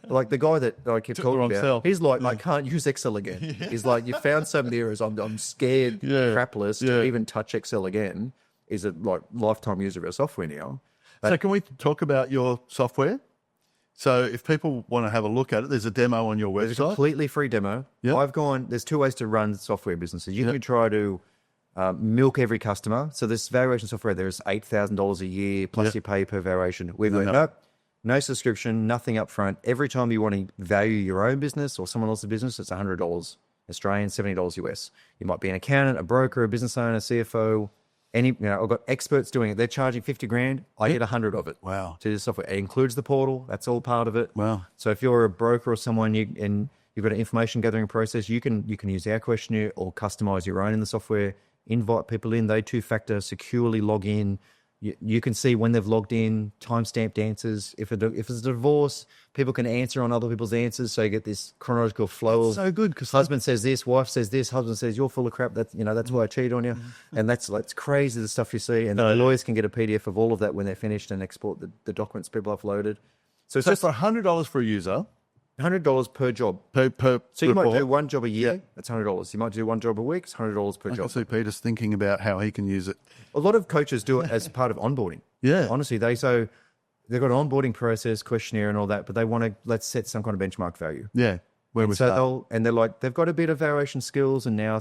like the guy that I kept talking about, he's like, I can't use Excel again. He's like, you found so many errors. I'm scared crapless to even touch Excel again. Is a like lifetime user of our software now. So can we talk about your software? So if people want to have a look at it, there's a demo on your website. There's a completely free demo. There's two ways to run software businesses. You can try to milk every customer. So this valuation software, there's $8,000 a year, plus you pay per valuation. We've got no subscription, nothing up front. Every time you want to value your own business or someone else's business, it's $100 Australian, $70 US. You might be an accountant, a broker, a business owner, CFO. I've got experts doing it. They're charging $50,000. I get 100 of it. Wow. To the software. It includes the portal. That's all part of it. Wow. So if you're a broker or someone and you've got an information gathering process, you can use our questionnaire or customize your own in the software. Invite people in. They two-factor securely log in. You can see when they've logged in, time-stamped answers. If it's a divorce, people can answer on other people's answers, so you get this chronological flow. That's so good, because husband says this, wife says this, husband says you're full of crap. That's why I cheated on you, and that's crazy, the stuff you see. And the lawyers can get a PDF of all of that when they're finished and export the documents people uploaded. So it's just for $100 for a user. $100 per job. So you might do one job a year, that's $100. You might do one job a week, it's $100 per job. I can see Peter's thinking about how he can use it. A lot of coaches do it as part of onboarding. Honestly, they've got an onboarding process, questionnaire and all that, but they want to, let's set some kind of benchmark value. Where we start. They're like, they've got a bit of valuation skills, and now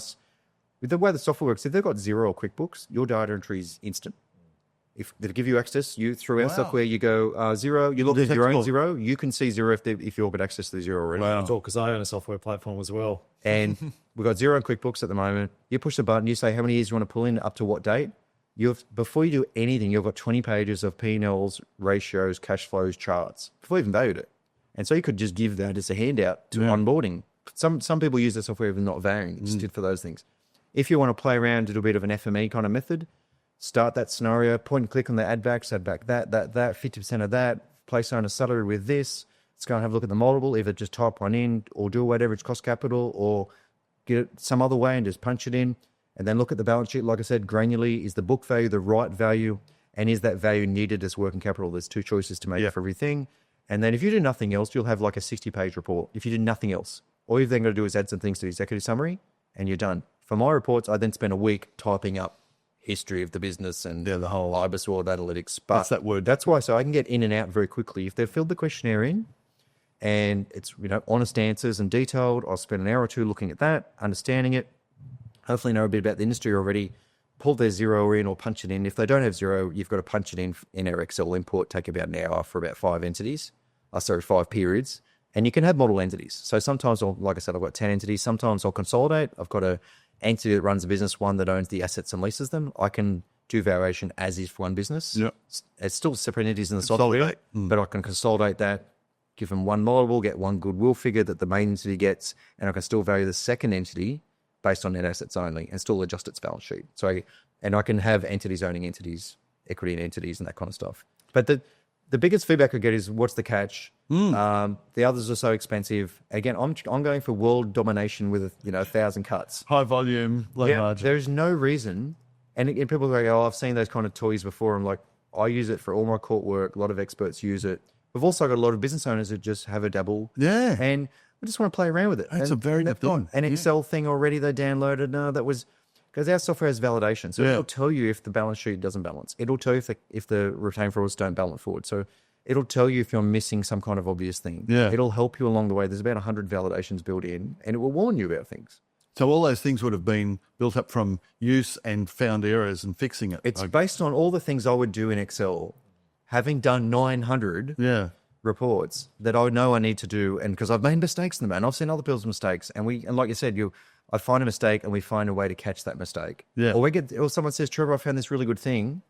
with the way the software works, if they've got Xero or QuickBooks, your data entry is instant. If they give you access, through our software, you go Xero, you look at your own Xero, you can see Xero if you've got access to the Xero already. Wow. It's all because I own a software platform as well. And we've got Xero and QuickBooks at the moment. You push the button, you say how many years you want to pull in, up to what date. Before you do anything, you've got 20 pages of P&Ls, ratios, cash flows, charts, before you even valued it. And so you could just give that as a handout to onboarding. Some people use the software even not varying, just for those things. If you want to play around, do a bit of an FME kind of method, start that scenario, point and click on the add back that, 50% of that, place owner salary with this. Let's go and have a look at the multiple, either just type one in or do a weighted average cost capital or get it some other way and just punch it in. and then look at the balance sheet. Like I said, granularly, is the book value the right value? And is that value needed as working capital? There's 2 choices to make for everything. And then if you do nothing else, you'll have like a 60-page report. If you do nothing else, all you've then got to do is add some things to the executive summary and you're done. For my reports, I then spend a week typing up history of the business and the whole IBIS World Analytics. But That's that word. That's why, so I can get in and out very quickly. If they've filled the questionnaire in and it's, honest answers and detailed, I'll spend an hour or 2 looking at that, understanding it, hopefully know a bit about the industry already, pull their zero in or punch it in. If they don't have zero, you've got to punch it in our Excel import, take about an hour for about 5 entities, 5 periods, and you can have model entities. So sometimes, like I said, I've got 10 entities. Sometimes I'll consolidate. I've got a entity that runs a business, one that owns the assets and leases them. I can do valuation as is for one business. Yep. It's still separate entities in the software, but I can consolidate that, give them one multiple, get one goodwill figure that the main entity gets, and I can still value the second entity based on net assets only and still adjust its balance sheet. So, and I can have entities owning entities, equity in entities and that kind of stuff. But the biggest feedback I get is, what's the catch? The others are so expensive. Again, I'm going for world domination with 1,000 cuts. High volume, low margin. There's no reason. And people go, oh, I've seen those kind of toys before. I'm like, I use it for all my court work. A lot of experts use it. We've also got a lot of business owners that just have a dabble. Yeah. And we just want to play around with it. It's a very good thing. An Excel thing already they downloaded. No, that was because our software has validation. So it'll tell you if the balance sheet doesn't balance. It'll tell you if the retained frauds don't balance forward. So it'll tell you if you're missing some kind of obvious thing. Yeah. It'll help you along the way. There's about 100 validations built in, and it will warn you about things. So all those things would have been built up from use and found errors and fixing it. It's based on all the things I would do in Excel, having done 900 reports that I know I need to do, and because I've made mistakes in them, and I've seen other people's mistakes, and like you said, I find a mistake and we find a way to catch that mistake. Yeah. Or someone says, Trevor, I found this really good thing.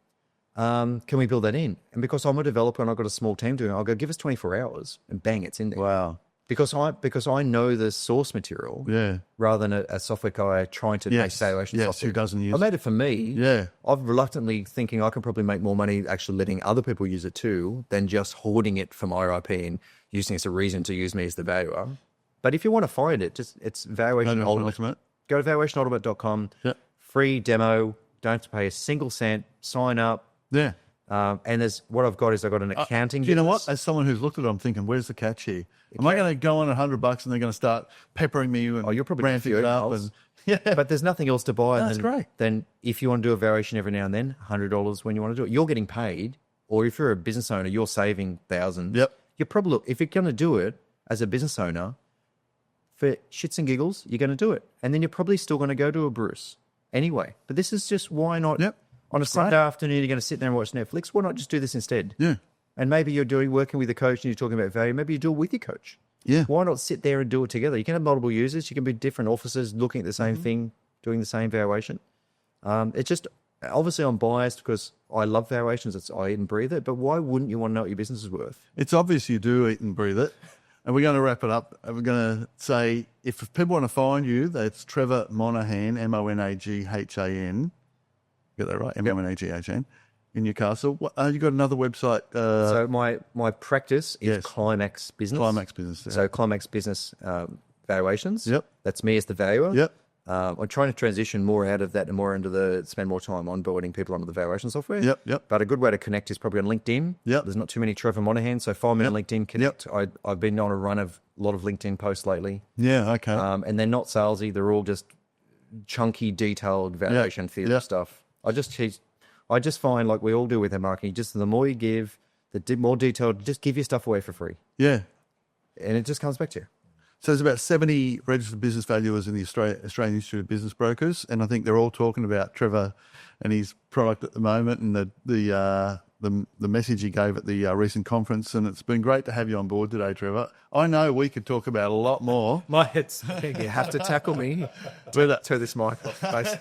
Can we build that in? And because I'm a developer and I've got a small team doing it, I'll go, give us 24 hours and bang, it's in there. Wow. Because I know the source material rather than a software guy trying to make valuation software. Who doesn't use it. I made it for me. Yeah. I'm reluctantly thinking I can probably make more money actually letting other people use it too than just hoarding it for my IP and using it as a reason to use me as the valuer. But if you want to find it, it's Valuation Ultimate. Go to valuationultimate.com. Yeah. Free demo. Don't have to pay a single cent. Sign up. Yeah. And what I've got an accounting. You know what? As someone who's looked at it, I'm thinking, where's the catch here? Am I going to go on $100 and they're going to start peppering me and you're probably ramping it up? And, But there's nothing else to buy. That's great. Then if you want to do a valuation every now and then, $100 when you want to do it, you're getting paid. Or if you're a business owner, you're saving thousands. Yep. You're probably, if you're going to do it as a business owner, for shits and giggles, you're going to do it. And then you're probably still going to go to a Bruce anyway. But this is just, why not? Yep. On a Sunday afternoon, you're going to sit there and watch Netflix. Why not just do this instead? Yeah. And maybe you're working with a coach and you're talking about value. Maybe you do it with your coach. Yeah. Why not sit there and do it together? You can have multiple users. You can be different officers looking at the same thing, doing the same valuation. It's just, obviously I'm biased because I love valuations. I eat and breathe it. But why wouldn't you want to know what your business is worth? It's obvious you do eat and breathe it. And we're going to wrap it up. And we're going to say, if people want to find you, that's Trevor Monaghan, Monaghan. Get that right? Monaghan in Newcastle. You got another website? So my practice is Climax Business. Climax Business. Yeah. So Climax Business Valuations. Yep. That's me as the valuer. Yep. I'm trying to transition more out of that and more into spend more time onboarding people onto the valuation software. Yep, yep. But a good way to connect is probably on LinkedIn. Yep. There's not too many Trevor Monaghan, so find me on LinkedIn, connect. Yep. I've been on a run of a lot of LinkedIn posts lately. Yeah, okay. And they're not salesy. They're all just chunky, detailed valuation theory stuff. I just find, like we all do with our marketing, just the more you give, the more detailed, just give your stuff away for free. Yeah. And it just comes back to you. So there's about 70 registered business valuers in the Australian Institute of Business Brokers, and I think they're all talking about Trevor and his product at the moment and the message he gave at the recent conference. And it's been great to have you on board today, Trevor. I know we could talk about a lot more. My head's You have to tackle me to this mic face.